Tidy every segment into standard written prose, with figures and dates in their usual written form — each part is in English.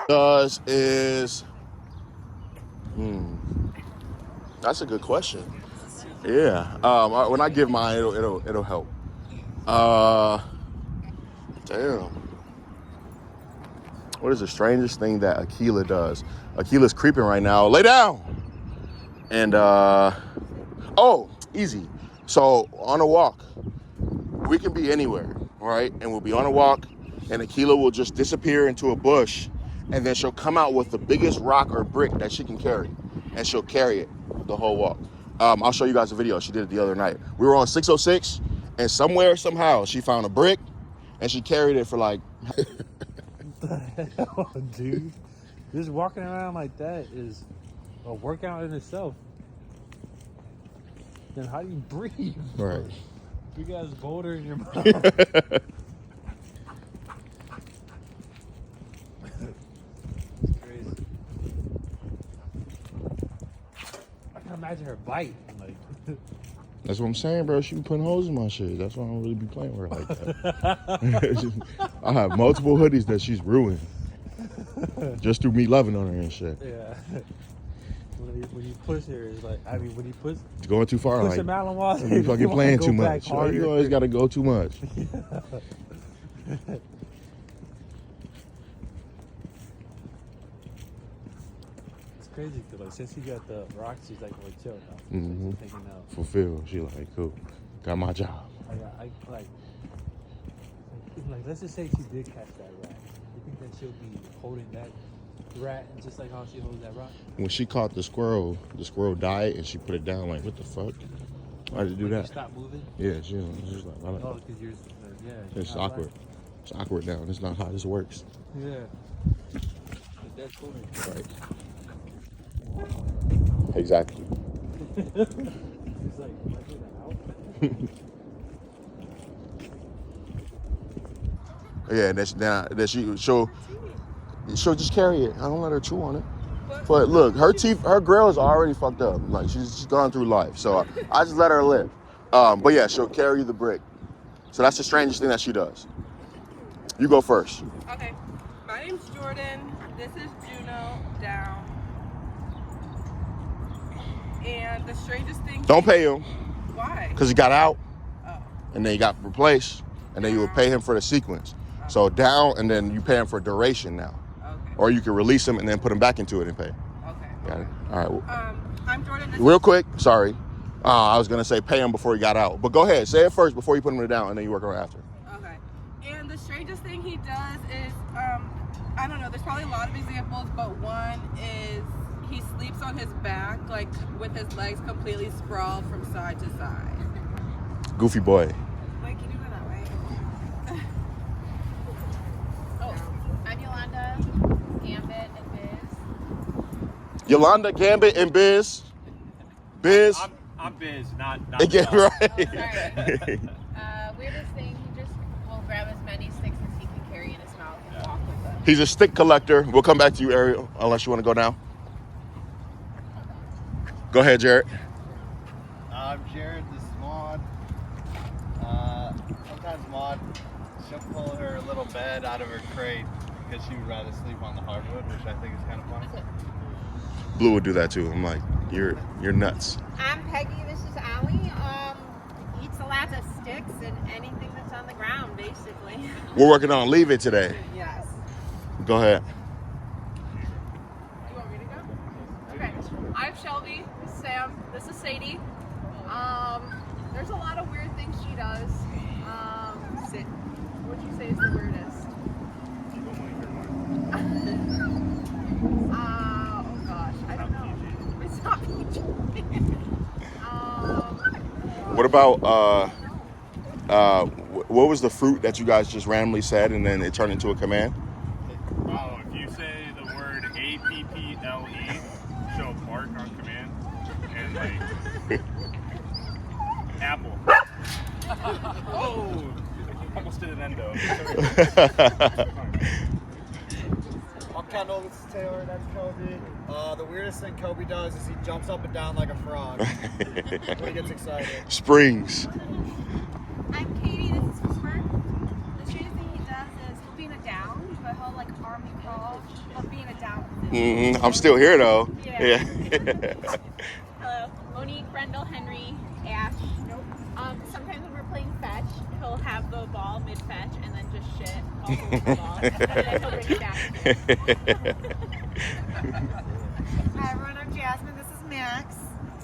Does is, that's a good question. Yeah. When I give mine, it'll help. Damn. What is the strangest thing that Akila does? Akila's creeping right now. Lay down. And oh, easy. So on a walk, we can be anywhere, right? And we'll be on a walk, and Akila will just disappear into a bush, and then she'll come out with the biggest rock or brick that she can carry, and she'll carry it the whole walk. I'll show you guys a video. She did it the other night. We were on 606, and somewhere, somehow, she found a brick, and she carried it for like... What the hell, dude? Just walking around like that is a workout in itself. Then how do you breathe? Right. You guys boulder in your mouth. It's crazy. I can imagine her bite. Like, That's what I'm saying, bro. She be putting holes in my shit. That's why I don't really be playing with her like that. I have multiple hoodies that she's ruined. Just through me loving on her and shit. yeah. When you push her, it's like, I mean, when you push... It's going too far. Push like, them out on water. you fucking playing too much. Like, You always got to go too much. It's crazy because like, since you got the rock, she's like, really chill now. Mm-hmm. She's taking out. Fulfilled. She like, cool. Got my job. Like, let's just say she did catch that rat. You think that she'll be holding that rat just like how she holds that rock? When she caught the squirrel died and she put it down. Like, what the fuck? Why did you do that? Stop moving? Yeah, she was just like, oh, because you're, yeah. It's awkward. Right. It's awkward now. It's not how this works. Yeah. That's cool. Right. Exactly. It's like, yeah, then she'll just carry it. I don't let her chew on it. But look, her teeth, her grill is already fucked up. Like she's gone through life, so I just let her live. But yeah, she'll carry the brick. So that's the strangest thing that she does. You go first. Okay, my name's Jordan. This is Juno down. And the strangest thing. Don't pay him. Why? Because he got out, Oh. and then he got replaced, and then you would pay him for the sequence. So down, and then you pay him for duration now. Okay. Or you can release him and then put him back into it and pay. Okay. Got it? All right. I'm Jordan. Real quick, sorry. I was going to say pay him before he got out. But go ahead. Say it first before you put him down, and then you work around after. Okay. And the strangest thing he does is, I don't know, there's probably a lot of examples, but one is he sleeps on his back, like with his legs completely sprawled from side to side. Goofy boy. Wait, can you go that way? Oh, I'm Yolanda, Gambit, and Biz. Yolanda, Gambit, and Biz. Biz. I'm Biz, not Again, Oh, right. sorry. Weirdest thing, he just will grab as many sticks as he can carry in his mouth and walk with them. He's a stick collector. We'll come back to you, Ariel, unless you want to go now. Go ahead, Jared. I'm Jared. This is Maud. Sometimes Maud, she'll pull her little bed out of her crate because she would rather sleep on the hardwood, which I think is kind of funny. Blue would do that too. I'm like, you're nuts. I'm Peggy, this is Allie. Eats a lot of sticks and anything that's on the ground, basically. We're working on Leave It today. Yes. Go ahead. You want me to go? Okay. I'm Shelby. This is Sam. This is Sadie. There's a lot of weird things she does. Sit. What would you say is the weirdest? Oh gosh, I don't know. It's not PG. What about what was the fruit that you guys just randomly said and then it turned into a command? Oh, if you say the word APPLE, she'll bark on command. And like apple. Oh, almost did an endo. I'm Kendall. This is Taylor. That's Kobe. The weirdest thing Kobe does is he jumps up and down like a frog when he gets excited. Springs. I'm Katie, this is Cooper. The strangest thing he does is he'll be in a down, but he'll like army crawl, but be I'm still here though. Yeah. Yeah. Hello. Monique, Brendel, Henry, Ash. Nope. Sometimes when we're playing fetch, he'll have the ball mid-fetch and then just shit all over the ball. And then he'll bring it back. Hi everyone, I'm Jasmine. This is Max.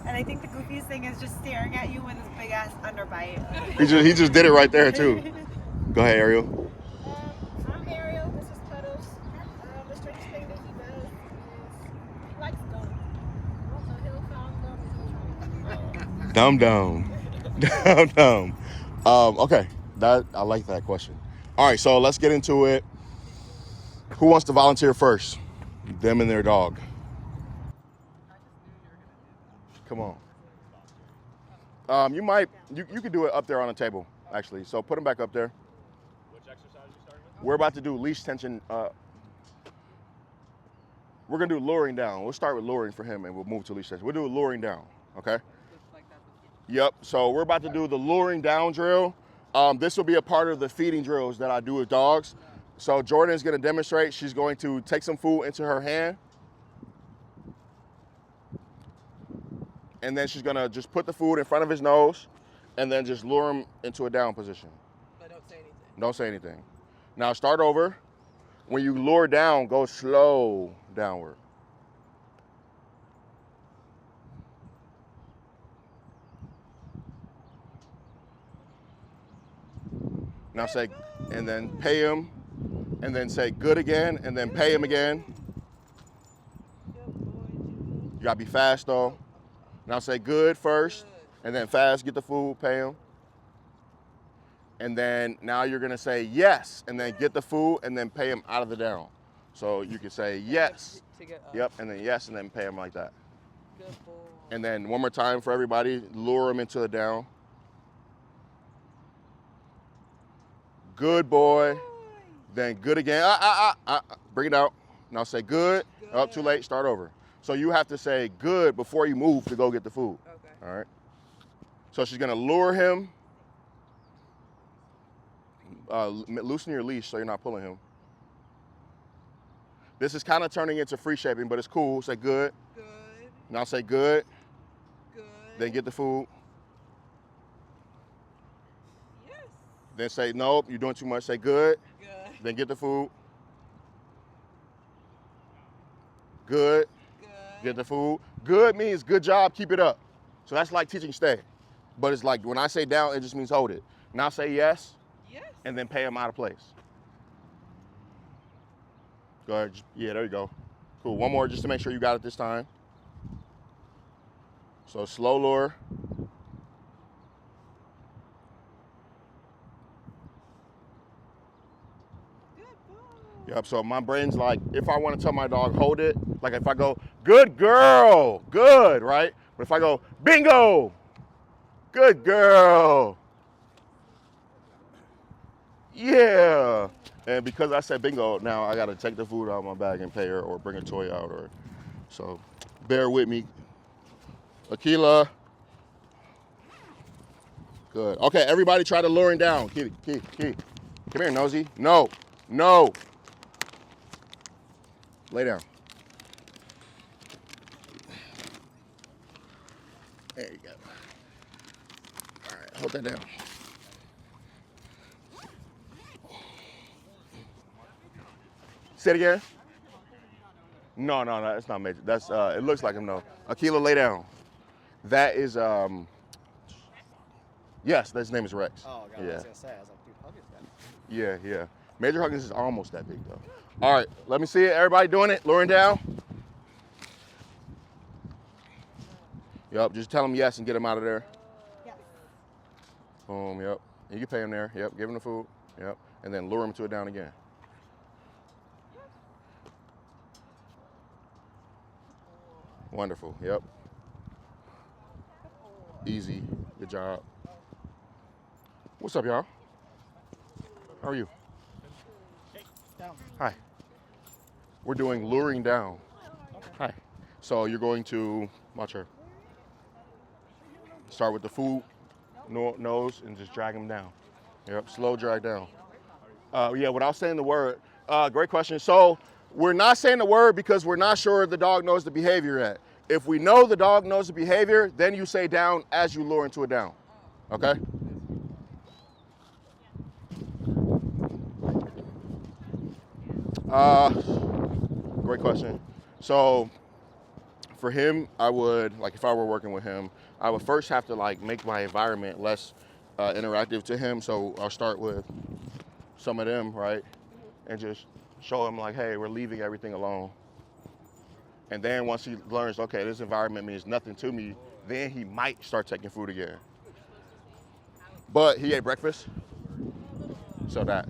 And I think the goofiest thing is just staring at you with his big ass underbite. he just did it right there too. Go ahead, Ariel. I'm Ariel. This is Cuddles. The strangest thing that he does is he likes gum. Also, he'll found gum. Dumb. Okay, that I like that question. All right, so let's get into it. Who wants to volunteer first? Them and their dog. Come on. You could do it up there on the table, actually. So put them back up there. Which exercise are you starting with? We're about to do leash tension. We're gonna do luring down. We'll start with luring for him and we'll move to leash tension. We'll do luring down, okay? Yep, so we're about to do the luring down drill. This will be a part of the feeding drills that I do with dogs. So Jordan is gonna demonstrate. She's going to take some food into her hand. And then she's gonna just put the food in front of his nose and then just lure him into a down position. But don't say anything. Don't say anything. Now start over. When you lure down, go slow downward. Now say, and then pay him, and then say good again, and then pay him again. You gotta be fast though. Now say good first, and then fast, get the food, pay him. And then now you're gonna say yes, and then get the food, and then pay him out of the down. So you can say yes, yep, and then yes, and then pay him like that. And then one more time for everybody, lure him into the down. Good boy. Then good again. Bring it out. Now say good. Oh, too late. Start over. So you have to say good before you move to go get the food. Okay. All right. So she's gonna lure him. Loosen your leash so you're not pulling him. This is kind of turning into free shaping, but it's cool. Say good. Good. Now say good. Good. Then get the food. Yes. Then say nope, you're doing too much. Say good. Good. Then get the food. Good. Good. Get the food. Good means good job, keep it up. So that's like teaching stay. But it's like when I say down, it just means hold it. Now say yes, Yes. and then pay him out of place. Go ahead. Yeah, there you go. Cool. One more just to make sure you got it this time. So slow lure. Yep, so my brain's like, if I want to tell my dog, hold it, like if I go, good girl, good, right? But if I go, bingo, good girl, yeah. And because I said bingo, now I got to take the food out of my bag and pay her or bring a toy out. So bear with me. Akila. Good. Okay, everybody try to lure him down. Key. Come here, nosy. No. Lay down. There you go. All right, hold that down. Say it again. No, it's not major. That's it looks like him though. Akila, lay down. That is yes, his name is Rex. Oh, God, Yeah. I was gonna say, I was like, dude, Huggins got it. Yeah. Major Huggins is almost that big though. All right, let me see it. Everybody doing it? Luring down. Yep, just tell him yes and get him out of there. Yes. Boom, yep. You can pay him there. Yep, give him the food. Yep, and then lure him to it down again. Wonderful, yep. Easy, good job. What's up, y'all? How are you? Hi. We're doing luring down. Hi. So you're going to, watch her. Start with the food, nose, and just drag him down. Yep, slow drag down. Yeah, without saying the word. Great question. So We're not saying the word because we're not sure the dog knows the behavior yet. If we know the dog knows the behavior, then you say down as you lure into a down. Okay? Great question. So for him, I would, like if I were working with him, I would first have to like make my environment less interactive to him. So I'll start with some of them, right? And just show him like, hey, we're leaving everything alone. And then once he learns, okay, this environment means nothing to me, then he might start taking food again. But he ate breakfast, so that,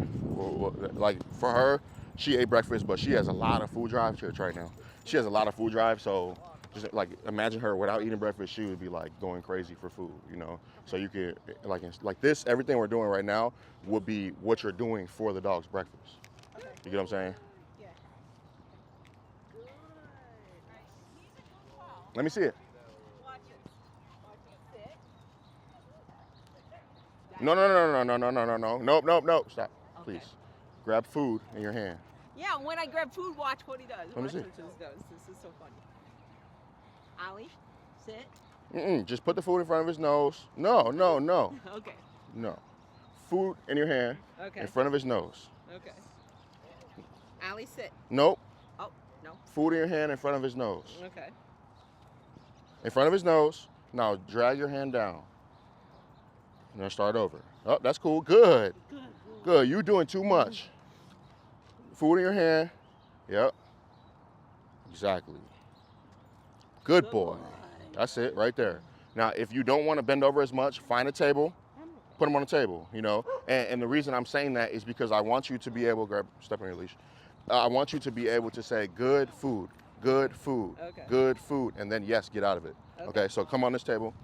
like for her, she ate breakfast, but she has a lot of food drive. She'll try now. She has a lot of food drive, so just like imagine her without eating breakfast, she would be like going crazy for food, you know? So you could, like this, everything we're doing right now would be what you're doing for the dog's breakfast. You get what I'm saying? Let me see it. No. Nope. Stop, please. Grab food in your hand. Yeah, when I grab food, watch what he does. Let me see. This is so funny. Ollie, sit. Just put the food in front of his nose. No. Okay. No. Food in your hand. Okay. In front of his nose. Okay. Ollie, sit. Nope. Oh, no. Food in your hand in front of his nose. Okay. In front of his nose. Now drag your hand down. And then start over. Oh, that's cool. Good. Good. You're doing too much. Food in your hand. Yep. Exactly. Good boy. That's it right there. Now, if you don't want to bend over as much, find a table, put them on the table, you know. And the reason I'm saying that is because I want you to be able to step on your leash. I want you to be able to say good food, good food, Okay. good food, and then yes, get out of it. Okay, so come on this table.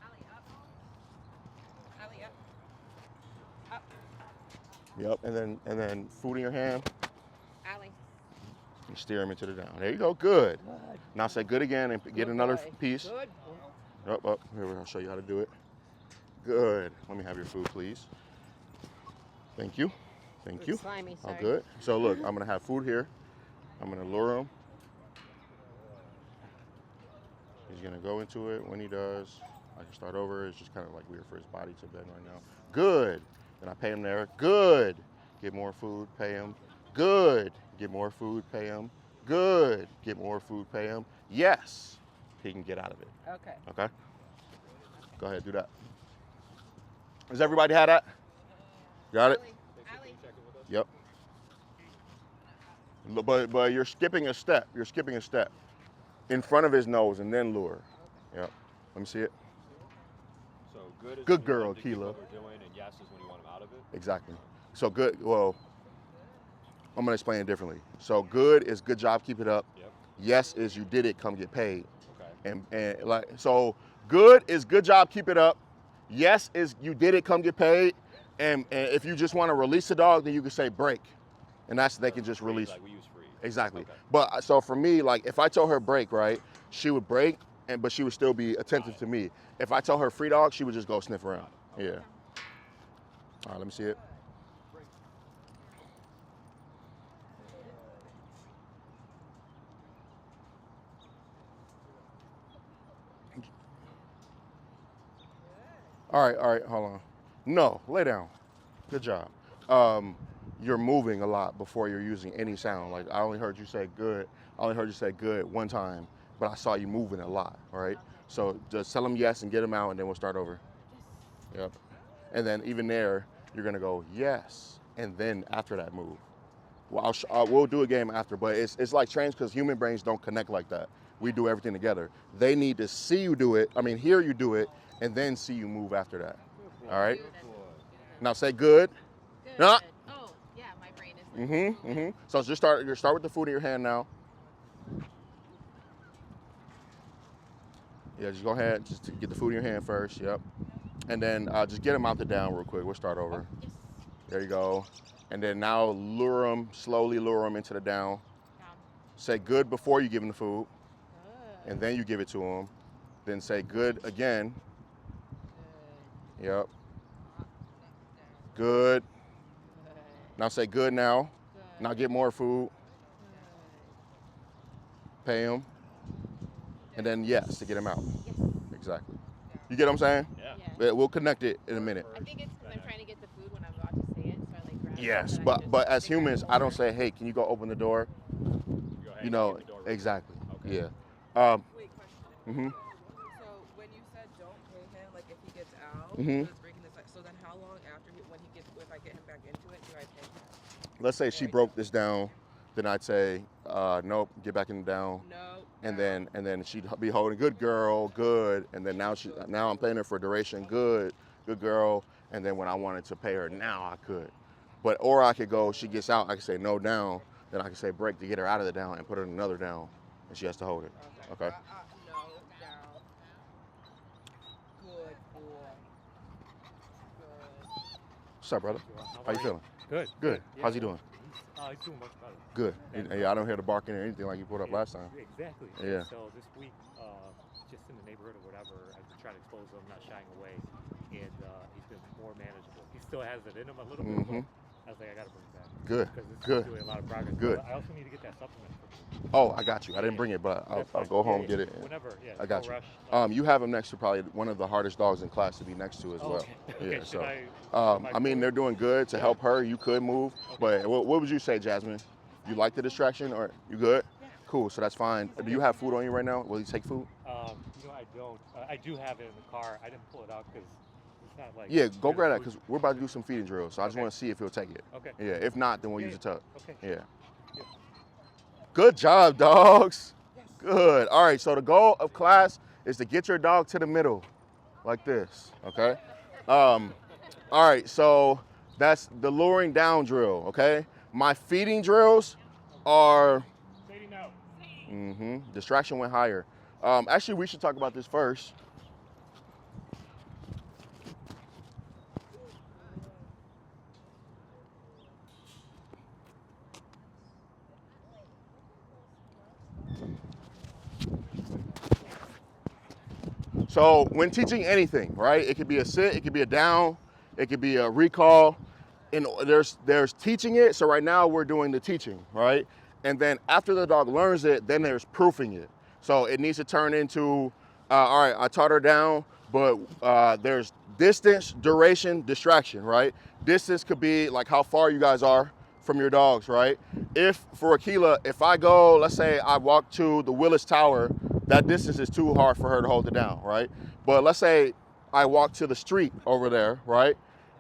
Ollie, up. Yep, and then food in your hand. Ollie. And steer him into the down. There you go, good. Now say good again and get another boy. piece. Good. Up. Here, I'll show you how to do it. Good. Let me have your food, please. Thank you. Thank you. Slimy, Oh, sorry. good. So look, I'm gonna have food here. I'm gonna lure him. He's gonna go into it. When he does, I can start over. It's just kind of like weird for his body to bend right now. Good. Then I pay him there. Good. Get more food, pay him. Good. Get more food, pay him. Good. Get more food, pay him. Yes. He can get out of it. Okay. Okay? Go ahead, do that. Does everybody have that? Got it? Ollie. Yep. But you're skipping a step. You're skipping a step. In front of his nose and then lure. Yep. Let me see it. So good is Good when you girl, want him to keep Keela. what we're doing, and yes is when you want him out of it. Exactly. So good, well, I'm gonna explain it differently. So good is good job, keep it up. Yep. Yes is you did it, come get paid. Okay. And like, so good is good job, keep it up. Yes is you did it, come get paid. And if you just want to release the dog, then you can say break. And that's, they can just Free, release. Like we use free. Exactly. Okay. But so for me, like if I told her break, right, she would break, but she would still be attentive to me. If I told her free dog, she would just go sniff around. Yeah. All right, let me see it. All right, hold on. No, lay down. Good job. You're moving a lot before you're using any sound. Like I only heard you say good. I only heard you say good one time, but I saw you moving a lot, all right? So just tell them yes and get them out, and then we'll start over. Yep. And then even there, you're gonna go yes, and then after that move. Well, we'll do a game after, but it's like trains because human brains don't connect like that. We do everything together. They need to see you do it, hear you do it, and then see you move after that. All right? Now say good. Good. No. Oh, yeah, my brain is like, So just start with the food in your hand now. Yeah, just go ahead, just to get the food in your hand first, yep. And then just get them out the down real quick. We'll start over. yes. There you go. And then now slowly lure them into the down. Down. Say good before you give them the food, Good. and then you give it to them. Then say good again. Yep. Good. Now say good now. Good. Now get more food, pay him, and then yes, to get him out. Exactly. You get what I'm saying? Yeah. We'll connect it in a minute. I think it's because I'm trying to get the food when I'm about to say it, so I like grab it. Yes, and then I but just as figure out humans, the I don't order. say, hey, can you go open the door? You go, hey, You can know, get the door real exactly. quick? Okay. Yeah. Wait, question. Mhm. So when you said don't pay him, like if he gets out, Mhm. he was breaking this. So then how long after when he gets, if I get him back into it, do I pay him? Let's say she broke this down, then I'd say, nope, get back in the down. No. And then she'd be holding good girl, good, and then now I'm paying her for duration, good girl, and then when I wanted to pay her now I could. But or I could go, she gets out, I could say no down, then I could say break to get her out of the down and put her in another down, and she has to hold it. Okay. No, down. Good boy. Good. What's up, brother? How you feeling? Good. Good. Yeah. How's he doing? He's doing much better. Good. Yeah, I don't hear the barking or anything like you put up last time. Exactly. Yeah. So this week, just in the neighborhood or whatever, I've been trying to expose him, not shying away, and he's been more manageable. He still has it in him a little bit, but I was like, I gotta bring it back. Good. Because this Good. is doing a lot of progress. Good. But I also need to get that supplement for you. Oh, I got you. I didn't bring it, but I'll go home and get it. Whenever, yeah. I got no you. rush. You have him next to probably one of the hardest dogs in class to be next to as well. Okay. Yeah. So, I I mean, they're doing good to help her. You could move, but what would you say, Jasmine? You like the distraction, or you good? Yeah. Cool. So that's fine. Do you have food on you right now? Will you take food? I don't. I do have it in the car. I didn't pull it out because it's not like. Yeah, go grab that because we're about to do some feeding drills. So I just want to see if he'll take it. Okay. Yeah. If not, then we'll use a tub. Okay. Yeah. Good job, dogs. Good. All right. So the goal of class is to get your dog to the middle, like this. Okay. All right. So that's the luring down drill. Okay. My feeding drills are. Distraction went higher. Actually, we should talk about this first. So when teaching anything, right? It could be a sit, it could be a down, it could be a recall. And there's teaching it. So right now we're doing the teaching, right? And then after the dog learns it, then there's proofing it. So it needs to turn into, all right, I taught her down, but there's distance, duration, distraction, right? Distance could be like how far you guys are from your dogs, right? If for Akila, if I go, let's say I walk to the Willis Tower, that distance is too hard for her to hold it down, right? But let's say I walk to the street over there, right?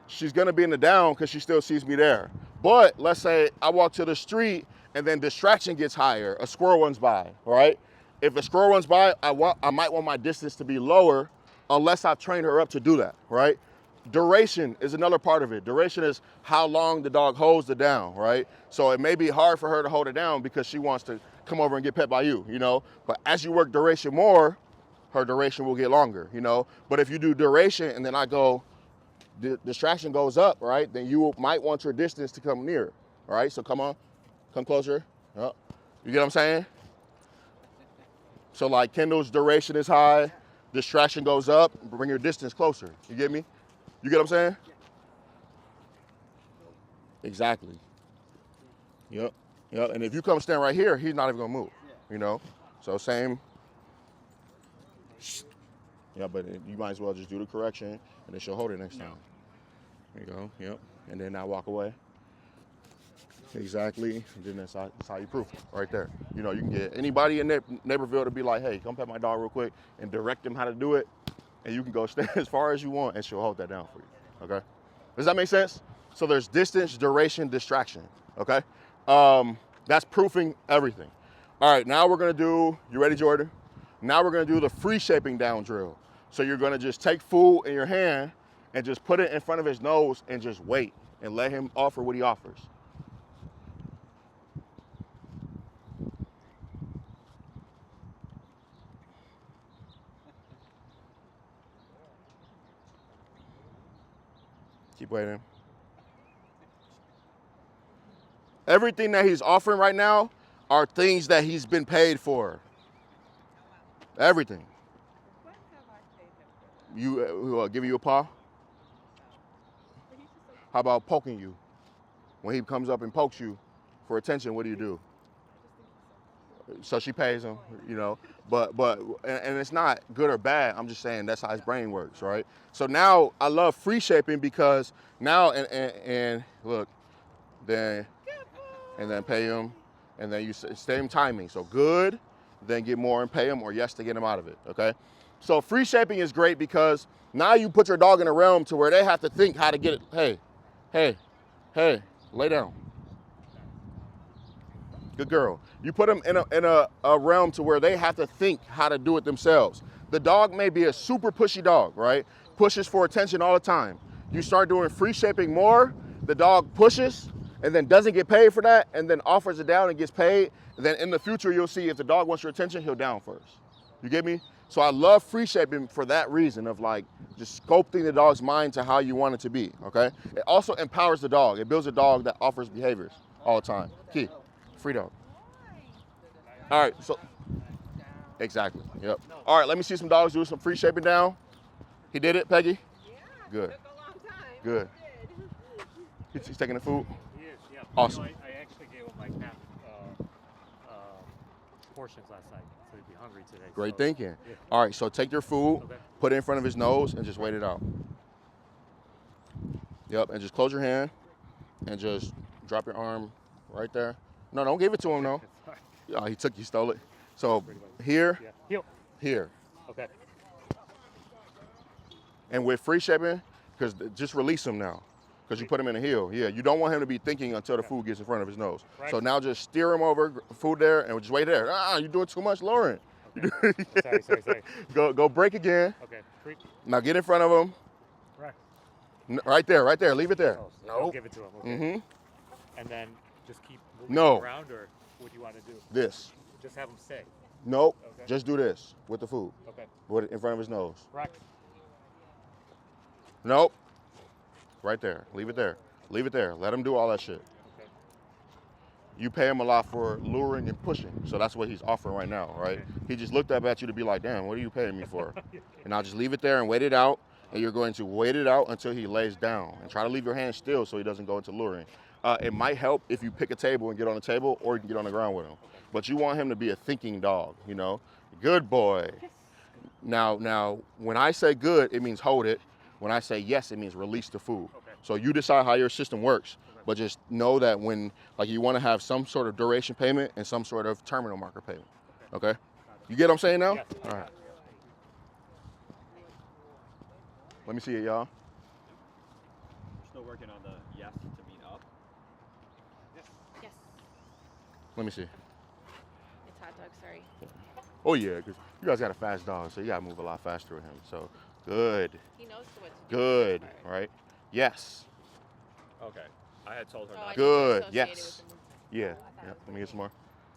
She's gonna be in the down because she still sees me there. But let's say I walk to the street and then distraction gets higher, a squirrel runs by, right? If a squirrel runs by, I might want my distance to be lower unless I've trained her up to do that, right? Duration is another part of it. Duration is how long the dog holds the down, right? So it may be hard for her to hold it down because she wants to come over and get pet by you, you know? But as you work duration more, her duration will get longer, you know? But if you do duration and then I go, the distraction goes up, right? Then you might want your distance to come near, all right? So come on, come closer. Yep. You get what I'm saying? So like Kendall's duration is high, distraction goes up, bring your distance closer. You get me? You get what I'm saying? Exactly. Yep. Yep. And if you come stand right here, he's not even gonna move. You know? So same. Yeah, but you might as well just do the correction and then she'll hold it next time. There you go. Yep. And then I walk away. Exactly. And then that's how you proof it right there. You know, you can get anybody in Naperville to be like, hey, come pet my dog real quick and direct them how to do it. And you can go stand as far as you want and she'll hold that down for you. Okay? Does that make sense? So there's distance, duration, distraction. Okay? That's proofing everything. All right, now we're gonna do, you ready, Jordan? Now we're gonna do the free shaping down drill. So you're gonna just take food in your hand and just put it in front of his nose and just wait and let him offer what he offers. Keep waiting. Everything that he's offering right now are things that he's been paid for. Everything. What have I paid him for? You giving you a paw? How about poking you? When he comes up and pokes you for attention, what do? So she pays him, you know, and it's not good or bad. I'm just saying that's how his brain works, right? So now I love free shaping because now, and look, then, and then pay him, and then you same timing. So good, then get more and pay him, or yes to get him out of it, okay? So free shaping is great because now you put your dog in a realm to where they have to think how to get it. Hey, lay down. Good girl. You put them in a realm to where they have to think how to do it themselves. The dog may be a super pushy dog, right? Pushes for attention all the time. You start doing free shaping more, the dog pushes and then doesn't get paid for that and then offers it down and gets paid. And then in the future, you'll see if the dog wants your attention, he'll down first. You get me? So I love free shaping for that reason of like just sculpting the dog's mind to how you want it to be, okay? It also empowers the dog. It builds a dog that offers behaviors all the time. Key. Free dog. All right, so exactly. Yep. All right, let me see some dogs do some free shaping down. He did it, Peggy? Yeah. Good. Took a long time. Good. He did. He's taking the food? He is, yeah. Awesome. You know, I actually gave him like half portions last night, so he'd be hungry today. Great so, thinking. Yeah. All right, so take your food, Okay. put it in front of his nose, and just wait it out. Yep, and just close your hand, and just drop your arm right there. No, don't give it to him, no. Sorry. You stole it. So here, Yeah. Heel. here. Okay. And with free shaping, because just release him now. Because you put him in a heel. Yeah, you don't want him to be thinking until the food gets in front of his nose. Right. So now just steer him over, food there, and just wait there. You're doing too much, Lauren. Okay. Sorry. Go break again. Okay. Creep. Now get in front of him. Right. Right there. Leave it there. Oh, so I'll give it to him. Okay. Mm-hmm. And then just keep moving No. around, or what do you want to do? This. Just have him stay. Nope. Okay. Just do this with the food. Okay. Put it in front of his nose. Right. Nope. Right there. Leave it there. Leave it there. Let him do all that shit. Okay. You pay him a lot for luring and pushing. So that's what he's offering right now, right? Okay. He just looked up at you to be like, damn, what are you paying me for? And I'll just leave it there and wait it out. And you're going to wait it out until he lays down. And try to leave your hand still so he doesn't go into luring. It might help if you pick a table and get on the table, or you can get on the ground with him. But you want him to be a thinking dog, you know? Good boy. Now, when I say good, it means hold it. When I say yes, it means release the food. Okay. So you decide how your system works, but just know that when, like, you want to have some sort of duration payment and some sort of terminal marker payment. Okay? You get what I'm saying now? Yes. All right. Let me see it, y'all. We're still working on the yes to mean up. Yes. Let me see. It's hot dog, sorry. Oh, yeah, because you guys got a fast dog, so you got to move a lot faster with him. So, good. He knows what to do. Good, right? Yes. Okay. I had told her Oh, I not didn't Good, associate it yes. with the movement. Yeah. I thought it Yeah. was Let me get some more.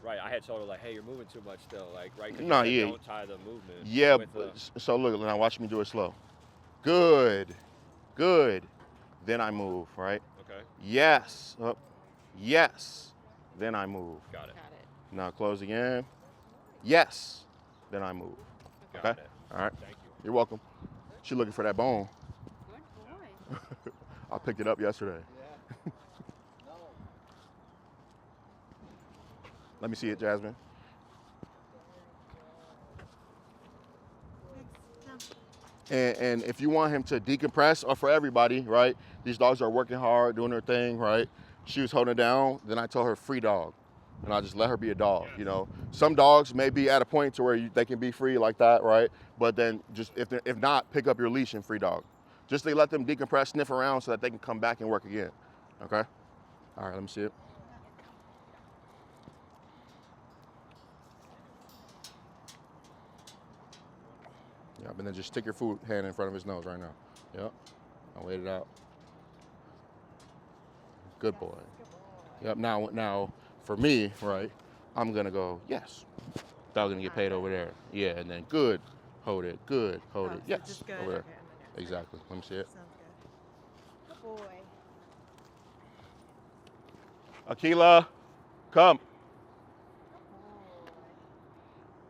Right, I had told her like, hey, you're moving too much still, like, right? 'Cause you No, said yeah. Don't tie the movement. Yeah, with the, so look, now watch me do it slow. Good. Then I move, right? okay, Yes. Up. Yes. Then I move. got it. Got it. Now close again. Yes. Then I move. Got Okay? it. All right. Thank you. You're welcome. She looking for that bone. Good boy. I picked it up yesterday. Let me see it, Jasmine. And if you want him to decompress, or for everybody, right? These dogs are working hard, doing their thing, right? She was holding it down. Then I told her free dog, and I just let her be a dog. You know, some dogs may be at a point to where they can be free like that, right? But then just if not, pick up your leash and free dog. Just to let them decompress, sniff around, so that they can come back and work again. Okay. All right. Let me see it. Yep, and then just stick your food hand in front of his nose right now. Yep. I'll wait it out. Good boy. Yep. Now, for me, right, I'm gonna go yes. Dog gonna get paid over there. Yeah, and then good. Hold it. Good. Hold it. So Yes. just good. Over there. Okay, and then Exactly. Let me see it. sounds good. Good boy. Akila, come.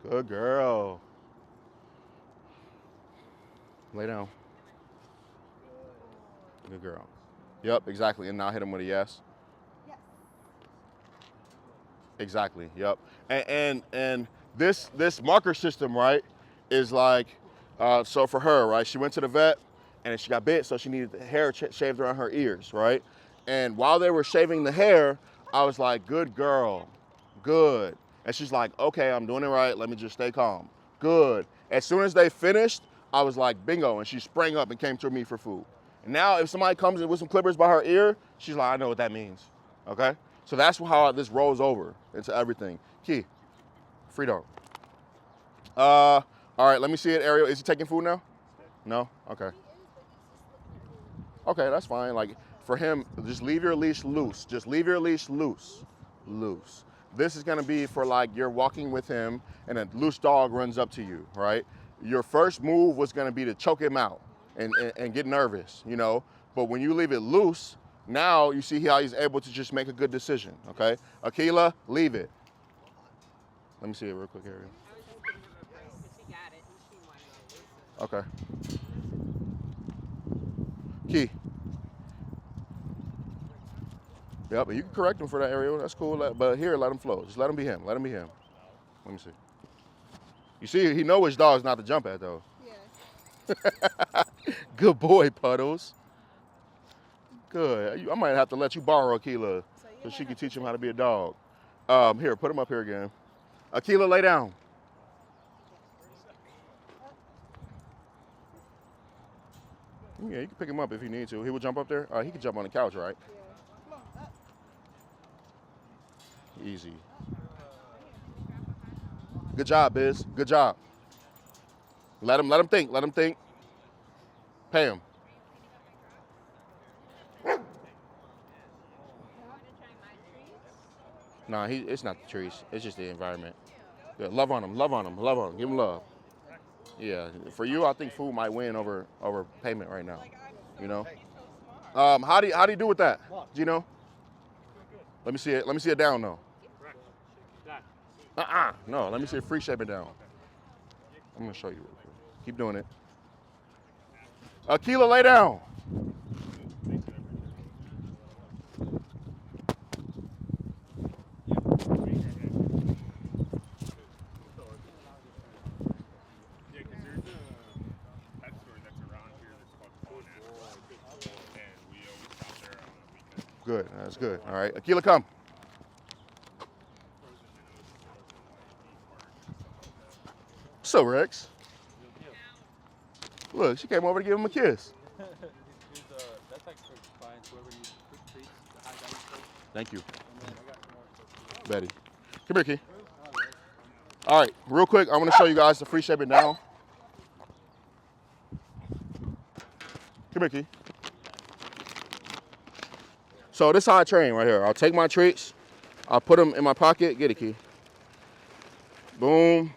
Good girl. Lay down. Good girl. Yep, exactly. And now hit him with a yes. Yes. Exactly. Yep. And this marker system, right, is like, so for her, right, she went to the vet and she got bit, so she needed the hair shaved around her ears, right? And while they were shaving the hair, I was like, good girl, good. And she's like, okay, I'm doing it right. Let me just stay calm. Good. As soon as they finished, I was like, bingo. And she sprang up and came to me for food. And now if somebody comes in with some clippers by her ear, she's like, I know what that means. Okay? So that's how this rolls over into everything. Key, free dog. All right, let me see it, Ariel. Is he taking food now? No? Okay. Okay, that's fine. Like for him, just leave your leash loose. Just leave your leash loose. Loose. This is gonna be for like you're walking with him and a loose dog runs up to you, right? Your first move was gonna be to choke him out and get nervous, you know? But when you leave it loose, now you see how he's able to just make a good decision, okay? Akila, leave it. Let me see it real quick, Ariel. She got it. She wanted it. Okay. Key. Yep, you can correct him for that, Ariel. That's cool. But here, let him flow. Just let him be him. Let him be him. Let me see. You see, he knows which dogs not to jump at, though. Yeah. Good boy, Puddles. Good. I might have to let you borrow Akila so she can teach him how to be a dog. Here, put him up here again. Akila, lay down. Yeah, you can pick him up if you need to. He will jump up there? He can jump on the couch, right? Easy. Good job, Biz. Good job. Let him think. Let him think. Pay him. Nah, it's not the trees. It's just the environment. Yeah, love on him. Love on him. Love on him. Give him love. Yeah, for you, I think food might win over payment right now. You know. How do you do with that? Do you know? Let me see it. Let me see it down though. No, let me see it free shaping down. I'm gonna show you real quick. Keep doing it. Akila, lay down. Good, that's good. All right, Akila, come. So Rex. Look, she came over to give him a kiss. Thank you. Betty. Come here, Key. All right, real quick, I want to show you guys the free shaping down. Come here, Key. So this is how I train right here. I'll take my treats, I'll put them in my pocket, get it, Key. Boom.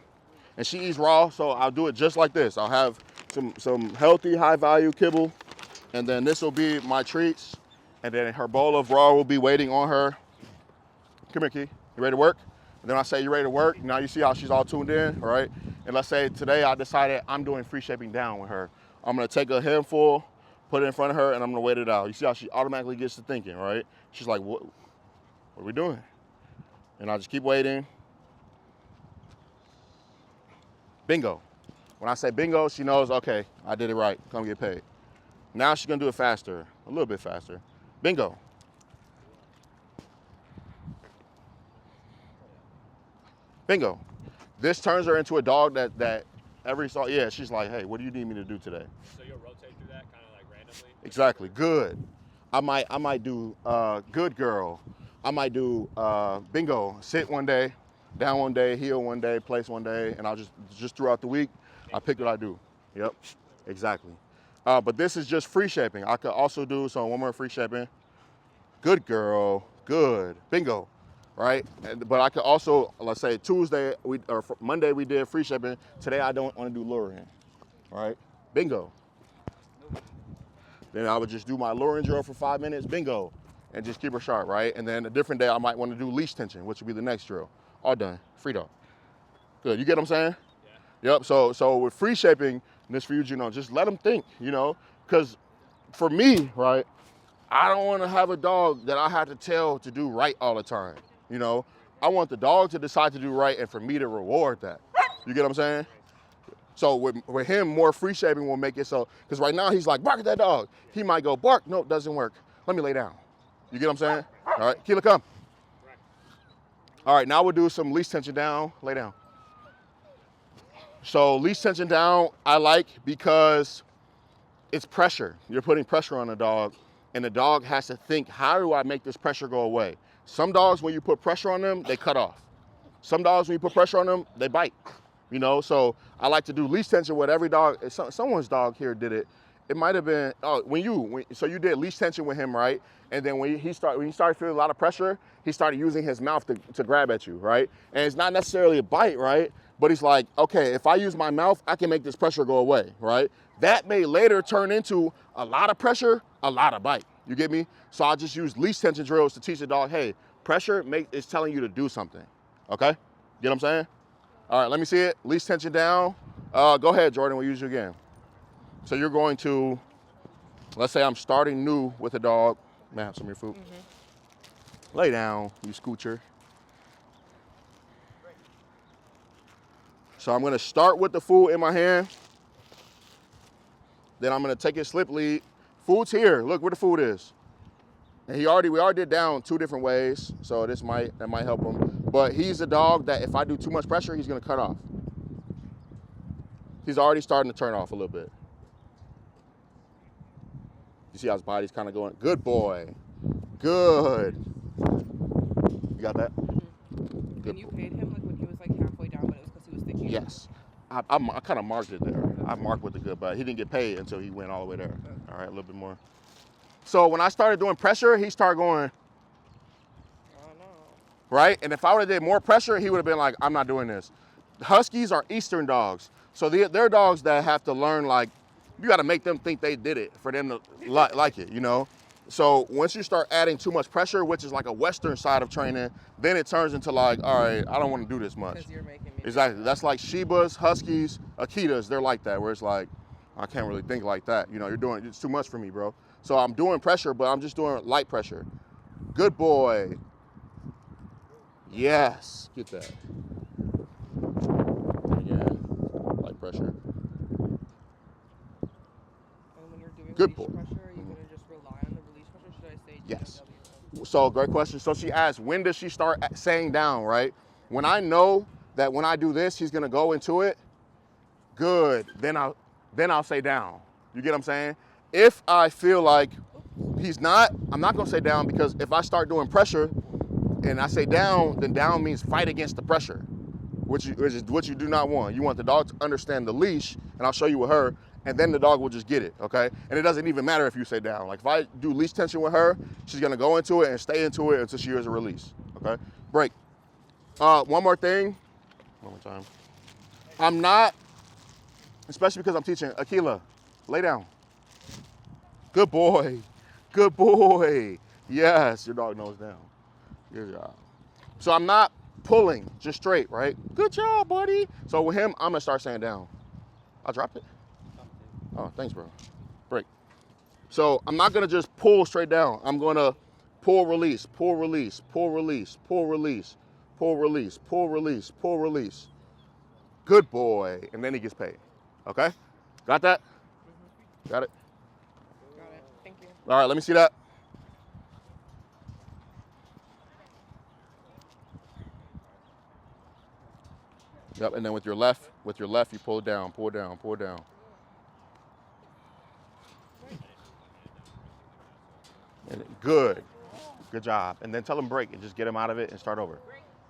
And she eats raw, so I'll do it just like this. I'll have some healthy, high-value kibble, and then this will be my treats, and then her bowl of raw will be waiting on her. Come here, Key. You ready to work? And then I say, you ready to work? Now you see how she's all tuned in, right? And let's say today I decided I'm doing free shaping down with her. I'm gonna take a handful, put it in front of her, and I'm gonna wait it out. You see how she automatically gets to thinking, right? She's like, what are we doing? And I just keep waiting. Bingo. When I say bingo, she knows, okay, I did it right, come get paid. Now she's gonna do it faster, a little bit faster. Bingo. Bingo. This turns her into a dog that every song, yeah, she's like, hey, what do you need me to do today? So you'll rotate through that kind of like randomly? Exactly, good. I might do good girl. I might do bingo, sit one day, down one day, heel one day, place one day, and I'll just throughout the week, I pick what I do. Yep, exactly. But this is just free shaping. I could also do, so one more free shaping. Good girl, good, bingo, right? But I could also, let's say Tuesday, or Monday we did free shaping. Today I don't want to do luring, right? Bingo. Then I would just do my luring drill for 5 minutes, bingo, and just keep her sharp, right? And then a different day I might want to do leash tension, which would be the next drill. All done, free dog. Good, you get what I'm saying? Yeah. Yep, so with free shaping, and this for you, Gino, just let them think, you know? Because for me, right, I don't want to have a dog that I have to tell to do right all the time, you know? I want the dog to decide to do right and for me to reward that. You get what I'm saying? So with him, more free shaping will make it so, because right now he's like, bark at that dog. He might go, bark, no, it doesn't work. Let me lay down. You get what I'm saying? All right, Keela, come. All right, now we'll do some leash tension down, lay down. So leash tension down, I like because it's pressure. You're putting pressure on the dog, and the dog has to think, how do I make this pressure go away? Some dogs, when you put pressure on them, they cut off. Some dogs, when you put pressure on them, they bite. You know, so I like to do leash tension with every dog. Someone's dog here did it. It might have been, so you did leash tension with him, right? And then when he started feeling a lot of pressure, he started using his mouth to grab at you, right? And it's not necessarily a bite, right? But he's like, okay, if I use my mouth, I can make this pressure go away, right? That may later turn into a lot of pressure, a lot of bite. You get me? So I just use leash tension drills to teach the dog, hey, pressure is telling you to do something, okay? Get what I'm saying? All right, let me see it. Leash tension down. Go ahead, Jordan, we'll use you again. So you're going to, let's say I'm starting new with a dog. May I have some of your food? Mm-hmm. Lay down, you scoocher. So I'm gonna start with the food in my hand. Then I'm gonna take his slip lead. Food's here, look where the food is. And we already did down 2 different ways, so that might help him. But he's a dog that if I do too much pressure, he's gonna cut off. He's already starting to turn off a little bit. You see how his body's kind of going? Good boy. Good. You got that? Mm-hmm. Good And you boy. paid him like when he was like halfway down, but it was because he was thinking. Yes. I kind of marked it there. I marked with the good, but he didn't get paid until he went all the way there. All right, a little bit more. So when I started doing pressure, he started going, Oh no. right? And if I would have did more pressure, he would have been like, I'm not doing this. Huskies are Eastern dogs. So they're dogs that have to learn, like, you got to make them think they did it for them to like it, you know? So once you start adding too much pressure, which is like a Western side of training, then it turns into like, all right, I don't want to do this much. Because you're making me. Exactly. That's like Shibas, Huskies, Akitas. They're like that, where it's like, I can't really think like that. You know, it's too much for me, bro. So I'm doing pressure, but I'm just doing light pressure. Good boy. Yes. Get that. Again, light pressure. And when you're doing Good release boy. pressure, are you going to just rely on the release pressure? Should I say Yes. GW? So great question. So she asked, when does she start saying down, right? When I know that when I do this, he's gonna go into it, good, then I'll say down. You get what I'm saying? If I feel like he's not, I'm not gonna say down, because if I start doing pressure and I say down, then down means fight against the pressure, which is what you do not want. You want the dog to understand the leash, and I'll show you with her, and then the dog will just get it, okay? And it doesn't even matter if you say down. Like if I do leash tension with her, she's gonna go into it and stay into it until she hears a release, okay? Break. One more thing. One more time. I'm not, especially because I'm teaching, Akila, lay down. Good boy. Good boy. Yes, your dog knows down. Good job. So I'm not pulling, just straight, right? Good job, buddy. So with him, I'm gonna start saying down. I dropped it. Oh, thanks, bro. Break. So I'm not gonna just pull straight down. I'm gonna pull, release, pull, release, pull, release, pull, release, pull, release, pull, release, pull, release. Good boy. And then he gets paid. Okay? Got that? Mm-hmm. Got it? Got it. Thank you. All right, let me see that. Yep, and then with your left, you pull it down, pull it down, pull it down. And good. Good job. And then tell him break and just get him out of it and start over.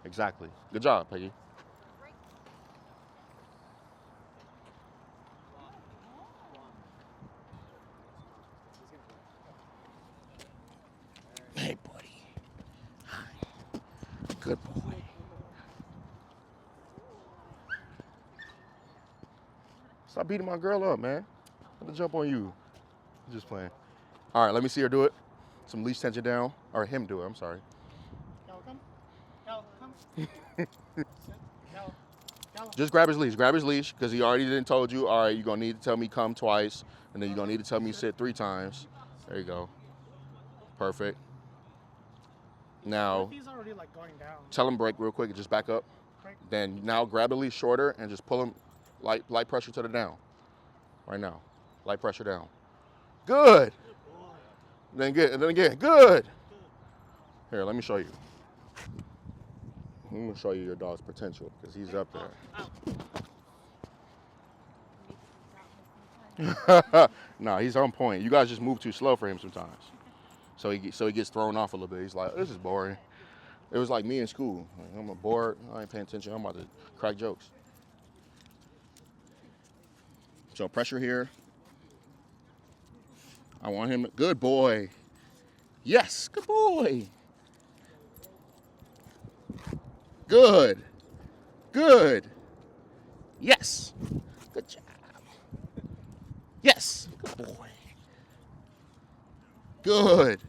Exactly. Good job, Peggy. Hey, buddy. Hi. Good boy. Stop beating my girl up, man. Let her jump on you. I'm just playing. All right, let me see her do it. Some leash tension down. Or him do it, I'm sorry. Just grab his leash, because he already didn't told you, all right, you're going to need to tell me come twice, and then you're going to need to tell me sit 3 times. There you go. Perfect. Now, If he's already like going down. tell him break real quick and just back up. Break. Then now grab the leash shorter and just pull him light pressure to the down. Right now. Light pressure down. Good. Then again. Good. Here, let me show you. I'm going to show you your dog's potential because he's up there. No, he's on point. You guys just move too slow for him sometimes. So he gets thrown off a little bit. He's like, this is boring. It was like me in school. Like, I'm bored. I ain't paying attention. I'm about to crack jokes. So pressure here. I want him. Good boy. Yes, good boy. Good. Good. Yes. Good job. Yes. Good boy. Good.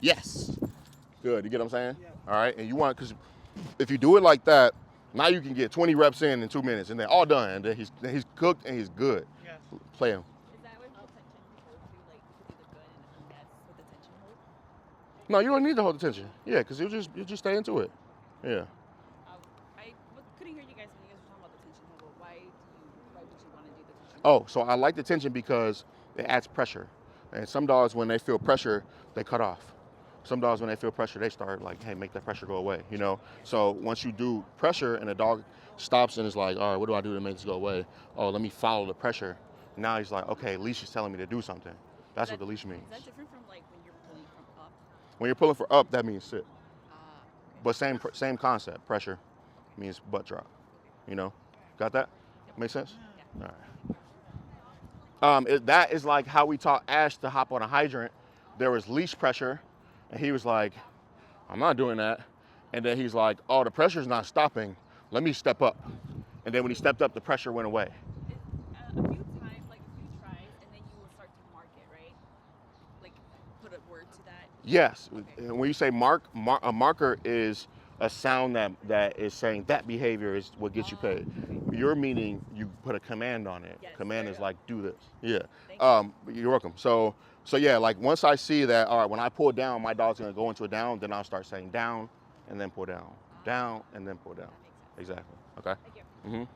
Yes. Good. You get what I'm saying? Yeah. All right. And you want, because if you do it like that, now you can get 20 reps in 2 minutes, and then all done. And then he's cooked and he's good. Yeah. Play him. Is that what hold tension hold too? Like you could do the good and that's with the tension hold? No, you don't need to hold the tension. Yeah, because you just stay into it. Yeah. I couldn't hear you guys when you guys were talking about the tension hold. Why would you want to do the tension Oh, hold? so I like the tension because it adds pressure. And some dogs, when they feel pressure, they cut off. Some dogs, when they feel pressure, they start like, hey, make that pressure go away, you know? So once you do pressure and the dog stops and is like, all right, what do I do to make this go away? Oh, let me follow the pressure. Now he's like, okay, leash is telling me to do something. That's what the leash means. Is that different from like when you're pulling from up? When you're pulling for up, that means sit. Okay. But same concept. Pressure means butt drop, you know? Got that? Make sense? Yeah. All right. That is like how we taught Ash to hop on a hydrant. There was leash pressure, and he was like, I'm not doing that. And then he's like, oh, the pressure's not stopping. Let me step up. And then when he stepped up, the pressure went away. A few times, like a few tries, and then you will start to mark it, right? Like put a word to that. Yes. Okay. And when you say a marker is a sound that is saying that behavior is what gets you paid. Okay. You're meaning you put a command on it. Yes, Command there is you like, do this. Yeah. Thank you. You're welcome. So yeah, like once I see that, all right, when I pull down, my dog's gonna go into a down, then I'll start saying down and then pull down and then pull down. That makes sense. Exactly. Okay. Thank you.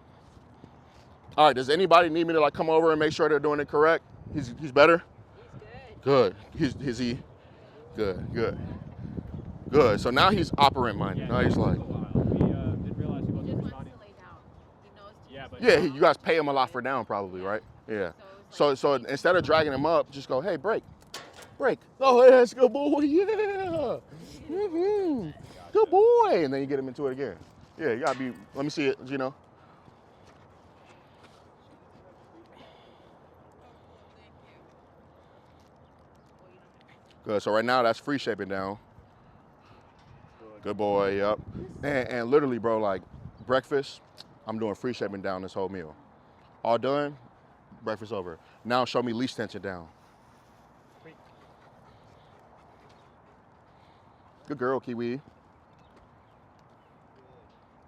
All right. Does anybody need me to like come over and make sure they're doing it correct? He's better. He's good. Good. Is he? Good. So now he's operant minded. Now he's like, We didn't realize he He wasn't just wants responding. to lay down. He knows to Yeah, but yeah, you guys pay him a lot for down probably, right? Yeah. So instead of dragging him up, just go, hey, break. Oh, yes, good boy, yeah. Good boy. And then you get him into it again. Yeah, you gotta be, let me see it, you know. Good, so right now that's free shaping down. Good boy, yep. And literally, bro, like breakfast, I'm doing free shaping down this whole meal. All done, breakfast over. Now show me leash tension down. Good girl, Kiwi.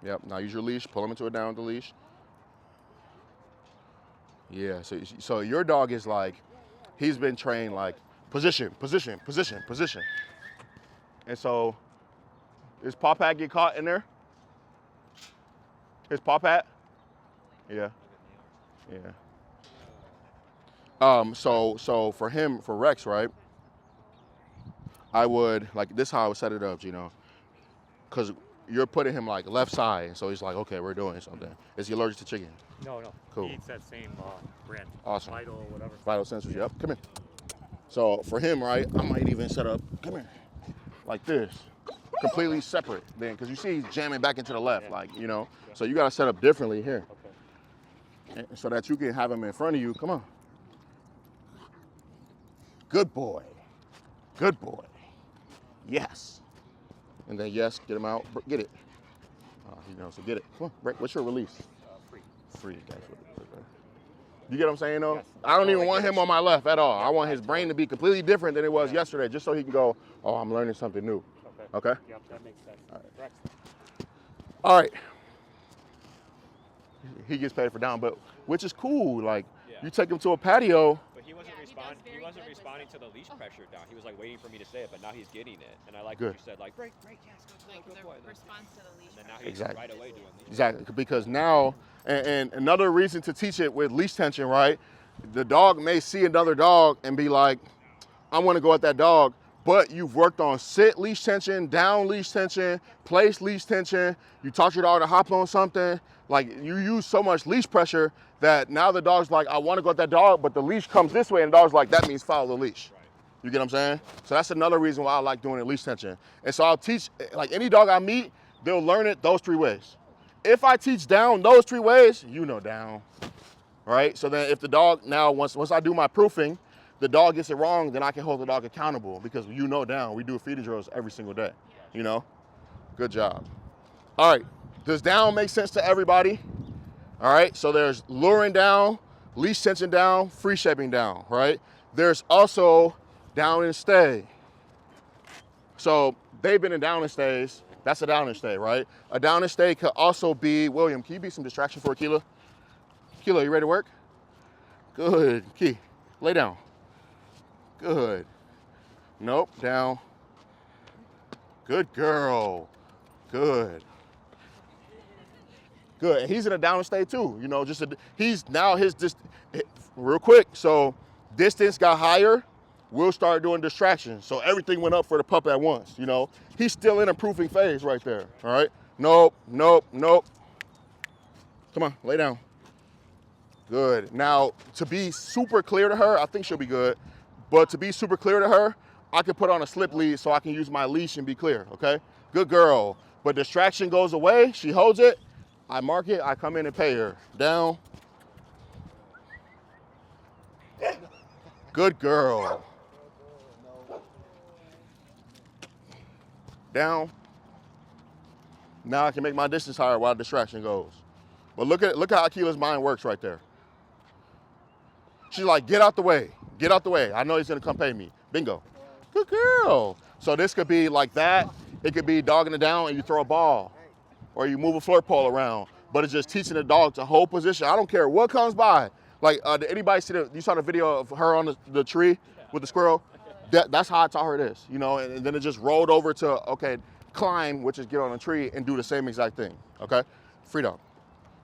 Yep, now use your leash, pull him into a down with the leash. Yeah, so your dog is like, he's been trained like position. And so, his paw pad get caught in there? His paw pad? Yeah. So for him, for Rex, right? I would, like, this is how I would set it up, you know, because you're putting him like left side, so he's like, okay, we're doing something. Is he allergic to chicken? No. Cool. He eats that same brand. Awesome. Vital, whatever. Vital sensors, yep. Come here. So for him, right, I might even set up, come here, like this, completely separate then, because you see he's jamming back into the left, like, you know. So you got to set up differently here. Okay. So that you can have him in front of you. Come on. Good boy. Yes. And then yes, get him out. Get it. You know, so get it. Come on, break. What's your release? Free. That's what it is. Okay. You get what I'm saying, though? Yes. I don't even want him on my left at all. I want his brain to be completely different than it was yesterday, just so he can go, oh, I'm learning something new. Okay? Yep, that makes sense. All right. He gets paid for down, but which is cool. Like, you take him to a patio. But he wasn't Yeah, he does responding. very He wasn't good with responding to the leash pressure down. He was like waiting for me to say it, but now he's getting it. And I like Good. what you said, like break, yes, like good the boy. response to the leash. And then now he's Exactly. right away doing leash. Exactly, because now, and another reason to teach it with leash tension, right? The dog may see another dog and be like, I want to go at that dog, but you've worked on sit leash tension, down leash tension, place leash tension. You taught your dog to hop on something. Like you use so much leash pressure that now the dog's like, I want to go at that dog, but the leash comes this way, and the dog's like, that means follow the leash. Right. You get what I'm saying? So that's another reason why I like doing it leash tension. And so I'll teach, like any dog I meet, they'll learn it those 3 ways. If I teach down those 3 ways, you know down, right? So then if the dog, now once I do my proofing, the dog gets it wrong, then I can hold the dog accountable because you know down. We do feeding drills every single day, you know? Good job. All right, does down make sense to everybody? All right, so there's luring down, leash tension down, free shaping down, right? There's also down and stay. So they've been in down and stays. That's a down and stay, right? A down and stay could also be, William, can you be some distraction for Akila? Akila, you ready to work? Good, Key, lay down. Good. Nope, down. Good girl. Good. Good, and he's in a down and stay too. You know, he's now real quick, so distance got higher, we'll start doing distractions. So everything went up for the pup at once, you know. He's still in a proofing phase right there, all right? Nope, nope, nope. Come on, lay down. Good. Now, to be super clear to her, I think she'll be good, but to be super clear to her, I can put on a slip lead so I can use my leash and be clear, okay? Good girl. But distraction goes away, she holds it, I mark it, I come in and pay her. Down. Good girl. Down. Now I can make my distance higher while distraction goes. But look how Akila's mind works right there. She's like, get out the way. Get out the way. I know he's gonna come pay me. Bingo. Good girl. So this could be like that. It could be dogging it down and you throw a ball. Or you move a flirt pole around. But it's just teaching the dog to hold position. I don't care what comes by. Like, did anybody see you saw the video of her on the tree with the squirrel? That's how I taught her this, you know, and then it just rolled over to, okay, climb, which is get on a tree and do the same exact thing, okay? Free dog.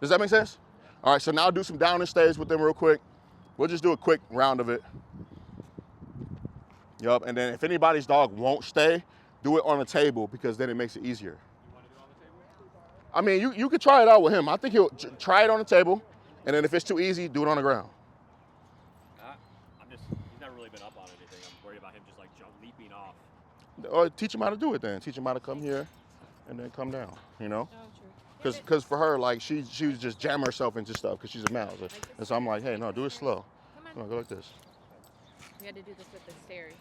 Does that make sense? All right, so now do some down and stays with them real quick. We'll just do a quick round of it. Yup, and then if anybody's dog won't stay, do it on a table because then it makes it easier. You want to do on the table? I mean, you could try it out with him. I think he'll try it on the table, and then if it's too easy, do it on the ground. He's never really been up on anything. I'm worried about him just like leaping off. Or teach him how to do it then. Teach him how to come here and then come down, you know? Oh, true. Because for her, like, she was just jamming herself into stuff because she's a mouse. And so I'm like, hey, no, do it slow. Come on. No, go like this. We had to do this with the stairs.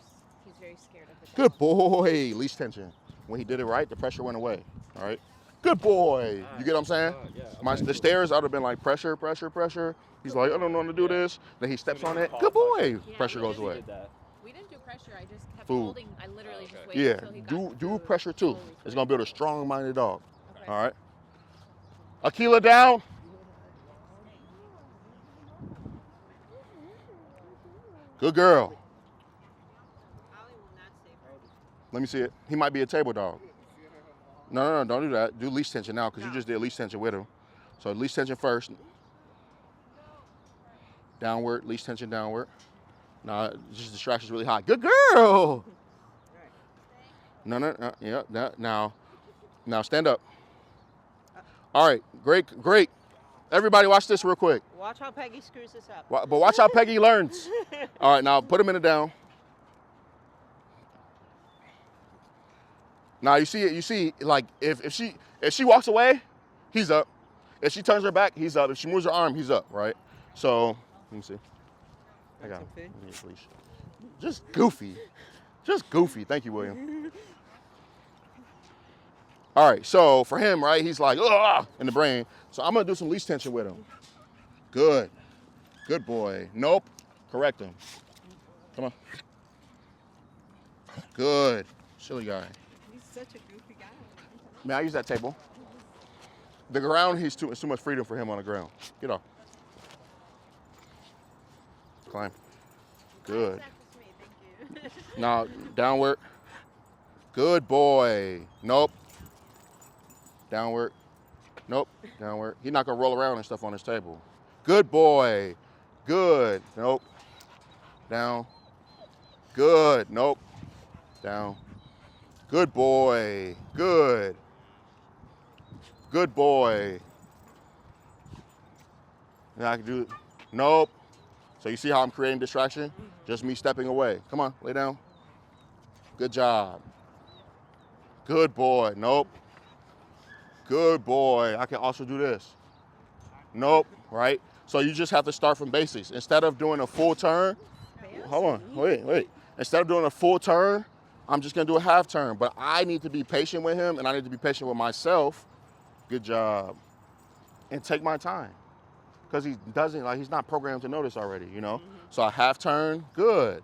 He's very scared of the Good boy. Leash tension. When he did it right, the pressure went away. All right? Good boy. You get what I'm saying? Yeah, The stairs, I would have been like pressure, pressure, pressure. He's like, I don't know how to do this. Then he steps on it. Good boy. Yeah, Pressure we goes did away. We didn't do pressure. I just kept Food. holding. I literally just Okay. waited Yeah, until he got do food. pressure too. Slowly. It's going to build a strong-minded dog. Okay. All right? Akila down. Good girl. Let me see it. He might be a table dog. No, don't do that. Do leash tension now because you just did leash tension with him. So leash tension first. Downward, leash tension downward. Now, just distraction's really high. Good girl. No, yeah, now stand up. All right, great. Everybody watch this real quick. Watch how Peggy screws this up. But watch how Peggy learns. All right, now put him in the down. Now you see, like if she walks away, he's up. If she turns her back, he's up. If she moves her arm, he's up, right? So let me see. I got him. Let me get a leash. Just goofy. Thank you, William. All right, so for him, right, he's like, ugh, in the brain. So I'm gonna do some leash tension with him. Good boy. Nope, correct him. Come on. Good, silly guy. He's such a goofy guy. Man, I use that table. The ground, it's too much freedom for him on the ground. Get off. Climb. Good. That's just me. Thank you. Now, downward. Good boy. Nope. Downward. Nope. Downward. He's not going to roll around and stuff on his table. Good boy. Good. Nope. Down. Good. Nope. Down. Good boy. Good. Good boy. Now I can do, nope. So you see how I'm creating distraction? Just me stepping away. Come on, lay down. Good job. Good boy. Nope. Good boy. I can also do this. Nope. Right? So you just have to start from basics. Instead of doing a full turn, hold on, wait. Instead of doing a full turn, I'm just gonna do a half turn. But I need to be patient with him and I need to be patient with myself. Good job. And take my time. Because he doesn't, like, he's not programmed to know this already, you know? So a half turn, good.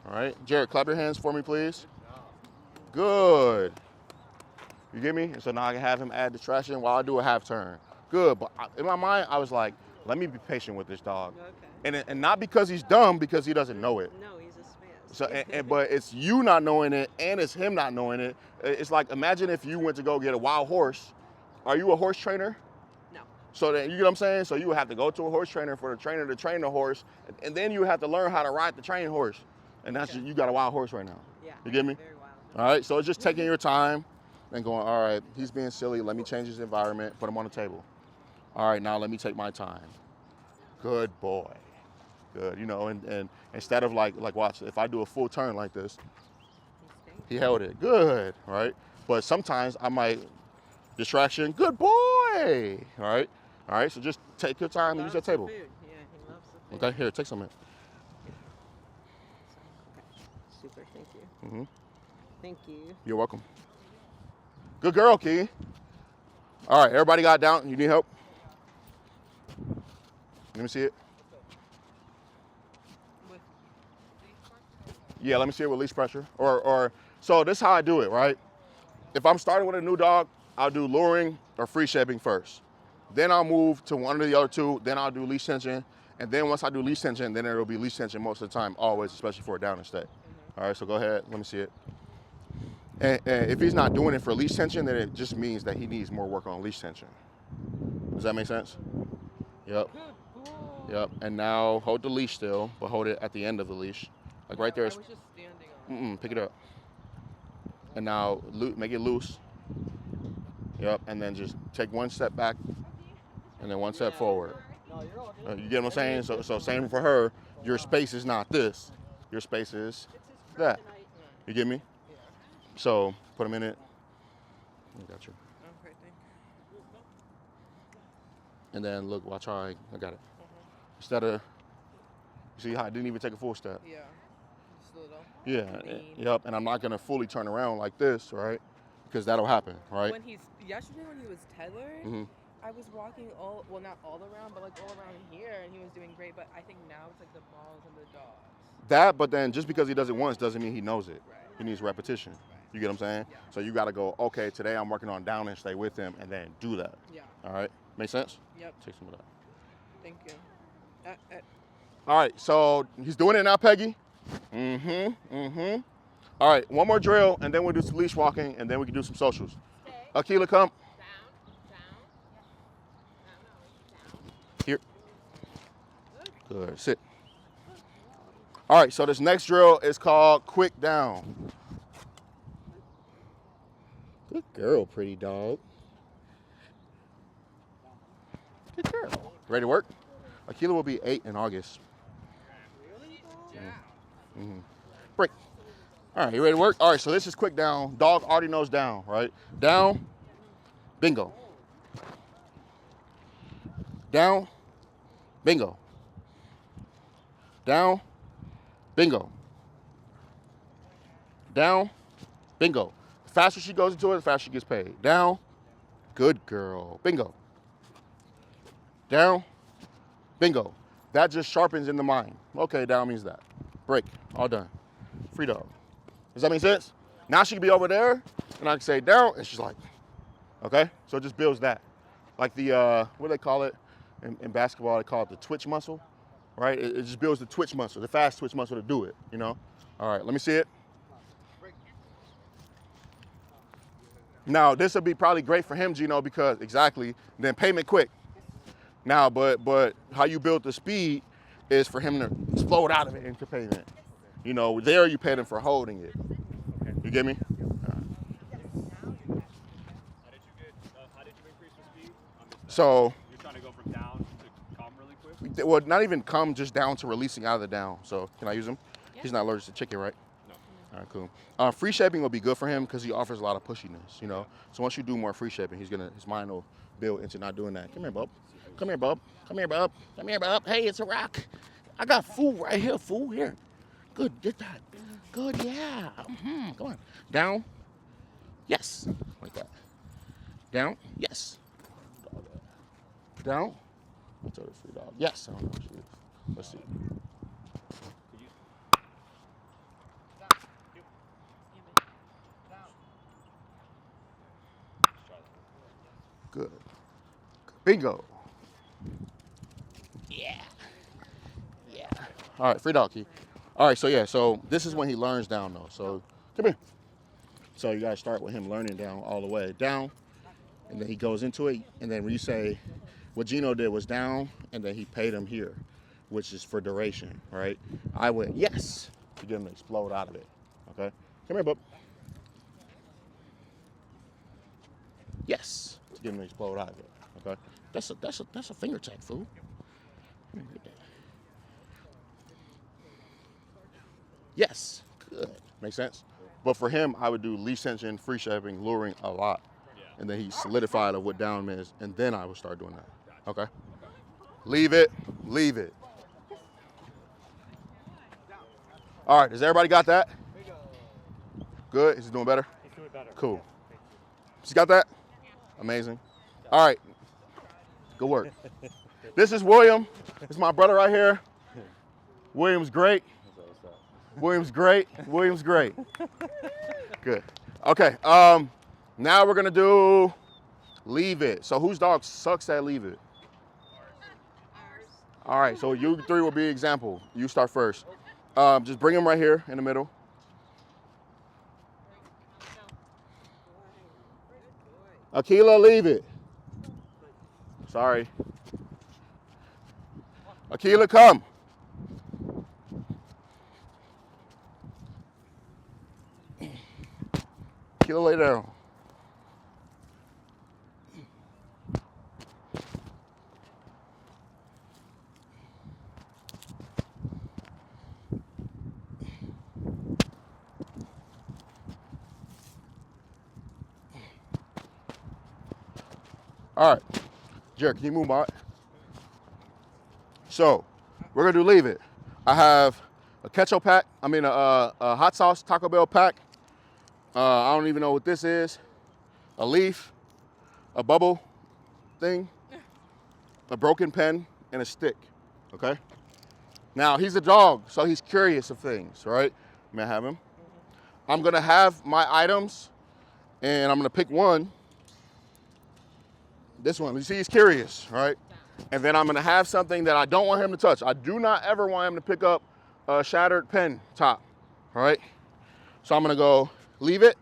All right, Jared, clap your hands for me, please. Good. You get me? And so now I can have him add distraction while I do a half turn. Good, but in my mind, I was like, let me be patient with this dog. Okay. And not because he's dumb, because he doesn't know it. No, he's a spaz. So, but it's you not knowing it, and it's him not knowing it. It's like, imagine if you went to go get a wild horse. Are you a horse trainer? No. So then, you get what I'm saying? So you would have to go to a horse trainer for the trainer to train the horse, and then you have to learn how to ride the trained horse. And that's you got a wild horse right now. Yeah. You get me? Very wild. All right, so it's just taking your time and going, all right, he's being silly. Let me change his environment, put him on the table. All right, now let me take my time. Good boy. Good, you know, and instead of like watch, if I do a full turn like this, he held it. Good, right? But sometimes I might, distraction, good boy. All right, so just take your time and use that table. Food. Yeah, he loves the food. Okay, here, take some of it. Okay. Super, thank you. Mm-hmm. Thank you. You're welcome. Good girl, Key. All right, everybody got down. You need help? Let me see it. Yeah, let me see it with leash pressure. Or so this is how I do it, right? If I'm starting with a new dog, I'll do luring or free shaping first. Then I'll move to one of the other two. Then I'll do leash tension. And then once I do leash tension, then it'll be leash tension most of the time, always, especially for a down and stay. All right, so go ahead. Let me see it. And if he's not doing it for leash tension, then it just means that he needs more work on leash tension. Does that make sense? Yep. Yep. And now hold the leash still, but hold it at the end of the leash. Like right there. I was just standing on it. Pick it up. And now make it loose. Yep. And then just take one step back and then one step forward. You get what I'm saying? So same for her. Your space is not this. Your space is that. You get me? So put them in it. I got you. Okay, thank you. And then look, watch how I got it. Instead of, you see how I didn't even take a full step? Yeah. Just a little. Yeah, yep, and I'm not gonna fully turn around like this, right? Because that'll happen, right? Yesterday when he was tethered, I was walking not all around, but like all around here, and he was doing great. But I think now it's like the balls and the dogs. But then just because he does it once doesn't mean he knows it. Right. He needs repetition. You get what I'm saying? Yeah. So you gotta go, okay, today I'm working on down and stay with him, and then do that. Yeah. All right, make sense? Yep. Take some of that. Thank you. All right, so he's doing it now, Peggy. All right, one more drill, and then we'll do some leash walking, and then we can do some socials. Akila, come. Here. Good, sit. All right, so this next drill is called quick down. Good girl, pretty dog. Good girl. Ready to work? Akila will be 8 in August. Break. All right, you ready to work? All right, so this is quick down. Dog already knows down, right? Down, bingo. Down, bingo. Down, bingo. Down, bingo. The faster she goes into it, the faster she gets paid. Down, good girl, bingo. Down, bingo. That just sharpens in the mind. Okay, down means that. Break, all done. Free dog. Does that make sense? Now she can be over there, and I can say down, and she's like, okay? So it just builds that. Like the, what do they call it? In basketball, they call it the twitch muscle. right? It just builds the twitch muscle, the fast twitch muscle to do it, you know? All right, let me see it. Now, this would be probably great for him, Gino, because exactly, then payment quick. Now, but how you build the speed is for him to explode out of it into payment. You know, there you pay him for holding it. You get me? How did you increase the speed? So, You're trying to go from down to come really quick? well, not even come, just down to releasing out of the down. So, can I use him? Yeah. He's not allergic to chicken, right? No. All right, cool. Free shaping will be good for him because he offers a lot of pushiness, you know? So once you do more free shaping, his mind will build into not doing that. Come here, bub. Come here, bub. Come here, bub. Come here, bub. Hey, it's a rock. I got food right here, fool. Here. Good, get that. Good, yeah. Come on. Down. Yes. Like that. Down. Yes. Down. I'll tell the free dog. Yes. I don't know what she is. Let's see. Good. Bingo. Yeah. Yeah. All right, free dog key. All right, so this is when he learns down though. So come here. So you gotta start with him learning down all the way. Down, and then he goes into it, and then when you say, what Gino did was down, and then he paid him here, which is for duration, right? I went, yes, to get him to explode out of it, okay? Come here, bub. Yes, to get him to explode out of it, okay? That's a finger tech, fool. Yes, good. Make sense? But for him, I would do leash tension, free shaping, luring a lot. And then he solidified of what down is, and then I would start doing that. Okay? Leave it, leave it. All right, has everybody got that? Good, is he doing better? He's doing better. Cool. She got that? Amazing. All right, good work. This is William. This is my brother right here. William's great. William's great. William's great. Good. Okay. Now we're gonna do leave it. So whose dog sucks at leave it? Ours. All right. So you three will be example. You start first. Just bring him right here in the middle. Akila, leave it. Sorry. Akila, come. Akila, lay down. All right, Jared, can you move on? So, we're gonna do leave it. I have a ketchup pack, a hot sauce Taco Bell pack. I don't even know what this is. A leaf, a bubble thing, a broken pen, and a stick, okay? Now, he's a dog, so he's curious of things, right? May I have him? I'm gonna have my items, and I'm gonna pick one. This one, you see he's curious, right? And then I'm gonna have something that I don't want him to touch. I do not ever want him to pick up a shattered pen top, all right? So I'm gonna go, leave it.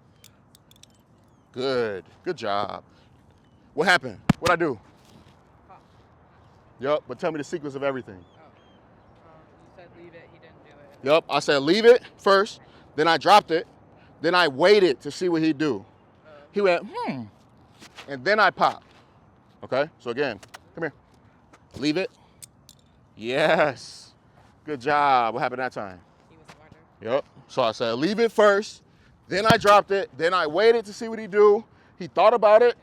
Good, good job. What happened? What'd I do? Yup, but tell me the sequence of everything. You said leave it, he didn't do it. Yup, I said leave it first, then I dropped it, then I waited to see what he'd do. He went, and then I popped. Okay, so again, come here. Leave it. Yes. Good job. What happened that time? He was smarter. Yep. So I said, leave it first. Then I dropped it. Then I waited to see what he'd do. He thought about it.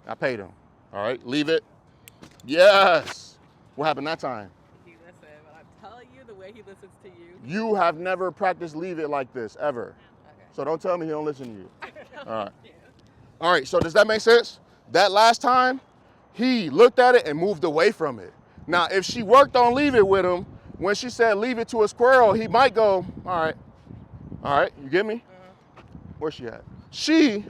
I paid him. All right, leave it. Yes. What happened that time? He listened, but I'm telling you, the way he listens to you. You have never practiced leave it like this, ever. Okay. So don't tell me he don't listen to you. All right. All right, so does that make sense? That last time, he looked at it and moved away from it. Now, if she worked on leave it with him, when she said leave it to a squirrel, he might go, all right, you get me? Where's she at?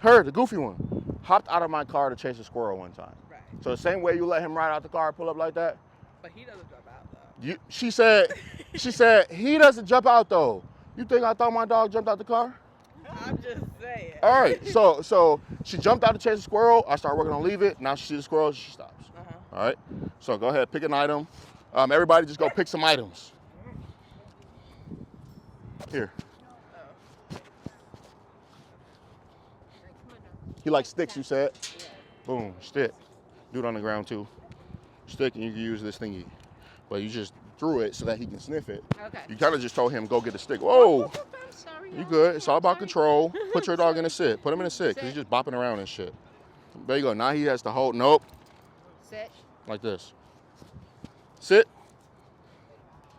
Her, the goofy one, hopped out of my car to chase a squirrel one time. Right. So the same way you let him ride out the car, pull up like that, But he doesn't jump out though. She said he doesn't jump out though. You think I thought my dog jumped out the car? I'm just saying. All right, so she jumped out to chase a squirrel. I started working on leave it. Now she sees the squirrel, she stops. All right, so go ahead, pick an item. Everybody just go pick some items. Here. He likes sticks, you said? Boom, stick. Do it on the ground too. Stick, and you can use this thingy. But you just threw it so that he can sniff it. Okay. You kind of just told him, go get a stick. Whoa! I'm sorry. You good. It's all about control. Put your dog in a sit. Put him in a sit, because he's just bopping around and shit. There you go. Now he has to hold. Nope. Sit. Like this. Sit.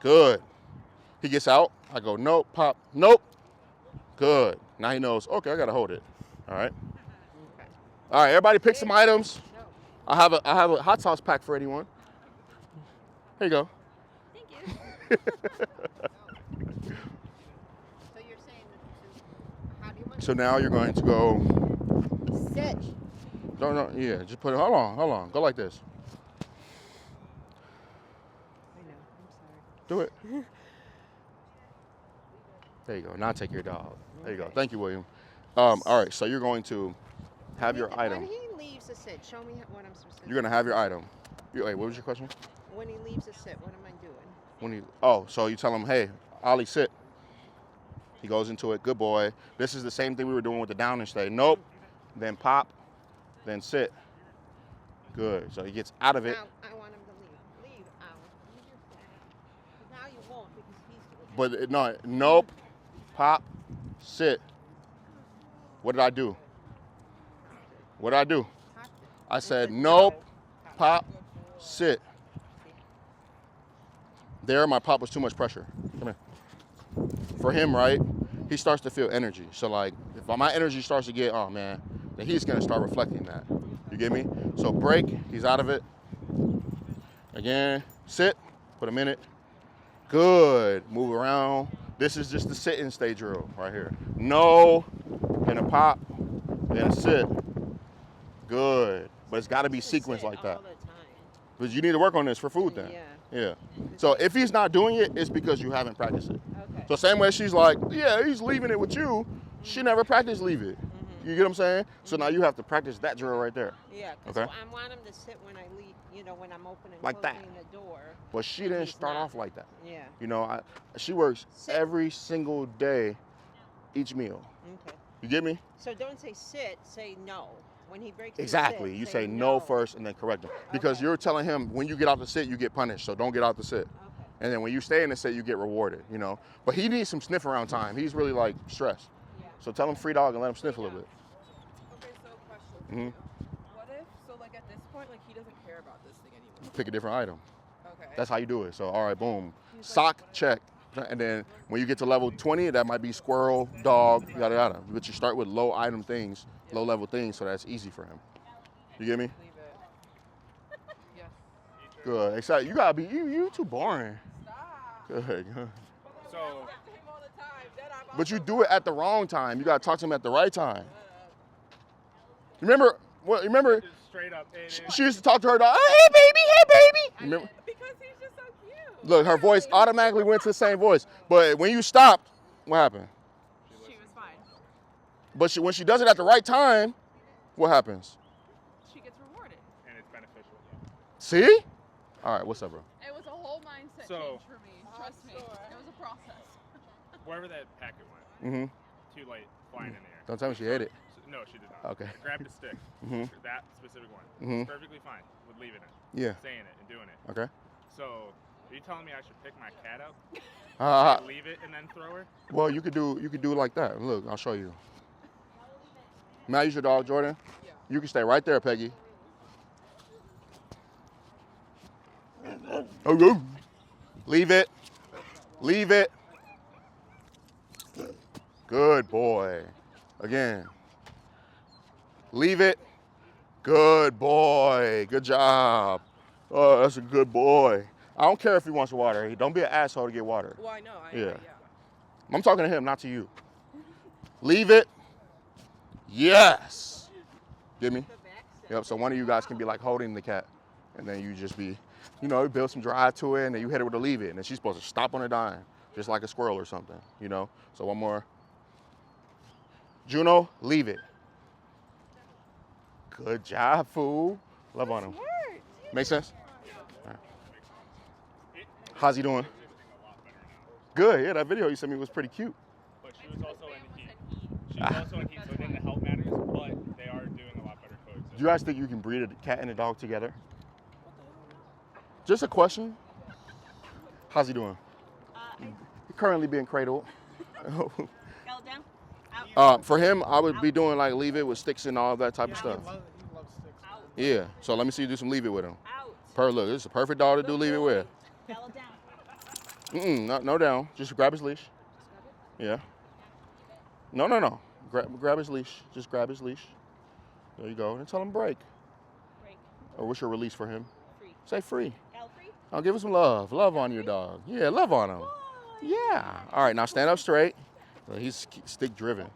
Good. He gets out. I go, nope, pop, nope. Good. Now he knows, okay, I got to hold it. All right. Okay. All right, everybody pick some items. No. I have a hot sauce pack for anyone. Here you go. Thank you. So you're saying that how do you want So now you're going to go, to sit? no, yeah, just put it, hold on, go like this. I know. I'm sorry. Do it. There you go. Now take your dog. There you go. Thank you, William. All right, so you're going to have your item. When he leaves a sit, show me what I'm supposed to do. You're going to have your item. Wait, what was your question? When he leaves a sit, what am I doing? So you tell him, hey, Ollie, sit. He goes into it. Good boy. This is the same thing we were doing with the down and stay. Nope. Then pop. Then sit. Good. So he gets out of it. I want him to leave. Leave out. Leave your flag. Now you won't because he's But no, nope. Pop. Sit. What did I do? What did I do? I said, nope. Pop. Sit. There, my pop was too much pressure. Come here. For him, right, he starts to feel energy. So, like, if my energy starts to get, oh, man, then he's going to start reflecting that. You get me? So, break. He's out of it. Again. Sit. Put him in it. Good. Move around. This is just the sit and stay drill right here. No. Then a pop. Then a sit. Good. But it's got to be sequenced like that. all the time. But you need to work on this for food then. Yeah. So if he's not doing it, it's because you haven't practiced it. Okay. So same way she's like, yeah, he's leaving it with you. She never practiced leave it. You get what I'm saying? So now you have to practice that drill right there. Yeah, because Okay. I want him to sit when I leave, when I'm opening and Like that. closing the door. But she And didn't he's start not. off like that. Yeah. You know, she works Sit. every single day, each meal. Okay. You get me? So don't say sit, say no. When he breaks Exactly. the sit, You say no first and then correct him. Because Okay. you're telling him when you get out the sit, you get punished. So don't get out the sit. Okay. And then when you stay in the sit, you get rewarded, But he needs some sniff around time. He's really like stressed. Yeah. So tell him free dog and let him sniff a little bit. Okay, so question. for Mhm. you. What if, at this point, he doesn't care about this thing anymore? Pick a different item. Okay. That's how you do it. So, all right, boom. Sock, check. And then when you get to level 20, that might be squirrel, dog, yada, yada. But you start with low item things, low level things, so that's easy for him. You get me? Leave it. Yes. Good. Excited. You gotta be, you too boring. Stop. Good. So, To him all the time. Then I'm But you do it at the wrong time. You gotta talk to him at the right time. Remember, just straight up. she used to talk to her dog, oh, hey, baby, hey, baby. Remember? because he's just so cute. Look, her voice automatically went to the same voice. But when you stopped, what happened? She was fine. But when she does it at the right time, what happens? She gets rewarded. And it's beneficial. See? All right, what's up, bro? It was a whole mindset So- change for me. Trust me. It was a process. Wherever that packet went, Mm-hmm. too late, flying in the air. Don't tell me she ate it. So, no, she did not. Okay. Grabbed a stick. Mhm. That specific one. Mhm. Perfectly fine with leaving it. Yeah. Saying it and doing it. Okay. So, are you telling me I should pick my cat up, leave it, and then throw her? Well, you could do it like that. Look, I'll show you. May I use your dog, Jordan? Yeah. You can stay right there, Peggy. Oh, leave it. Leave it. Good boy. Again. Leave it. Good boy. Good job. Oh, that's a good boy. I don't care if he wants water. Don't be an asshole to get water. Well, I know. Yeah. I'm talking to him, not to you. Leave it. Yes. Get me? Yep, so one of you guys can be like holding the cat. And then you just be, you know, you build some drive to it, and then you hit her with a leave it, and then she's supposed to stop on a dime, just like a squirrel or something, you know? So one more. Juno, leave it. Good job, fool. Love on him. Make sense? All right. How's he doing? Good, yeah, that video you sent me was pretty cute. But she was also in heat. She was also in heat, so it didn't help matters, but they are doing a lot better coexistence. Do you guys think you can breed a cat and a dog together? Just a question. How's he doing? He's currently being cradled. Go down. Out. For him, I would be doing like leave it with sticks and all that type of stuff. He loves sticks. Yeah, so let me see you do some leave it with him. Out. Look, this is a perfect dog to do leave it with. Bellow down. No down. Just grab his leash. Yeah. No. Grab his leash. Just grab his leash. There you go. And tell him break. Break. Or what's your release for him? Free. Say free. Gal free. I'll give him some love. Love on your dog. Yeah, love on him. Yeah. All right, now stand up straight. He's stick driven.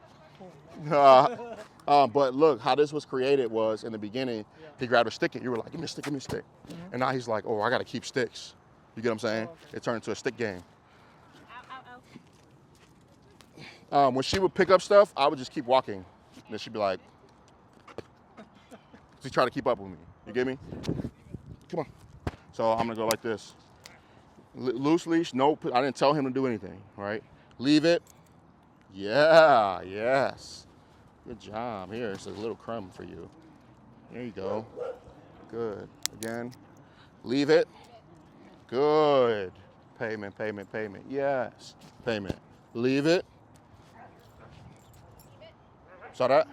But look, how this was created was in the beginning, he grabbed a stick and you were like, give me a stick, give me a stick. And now he's like, oh, I got to keep sticks. You get what I'm saying? It turned into a stick game. Ow. When she would pick up stuff, I would just keep walking. And then she'd be like, she'd try to keep up with me. You get me? Come on. So I'm gonna go like this. Loose leash, nope. I didn't tell him to do anything, right? Leave it. Yeah, yes. Good job. Here, it's a little crumb for you. There you go. Good. Again. Leave it. Good. Payment. Yes. Payment. Leave it. Saw that?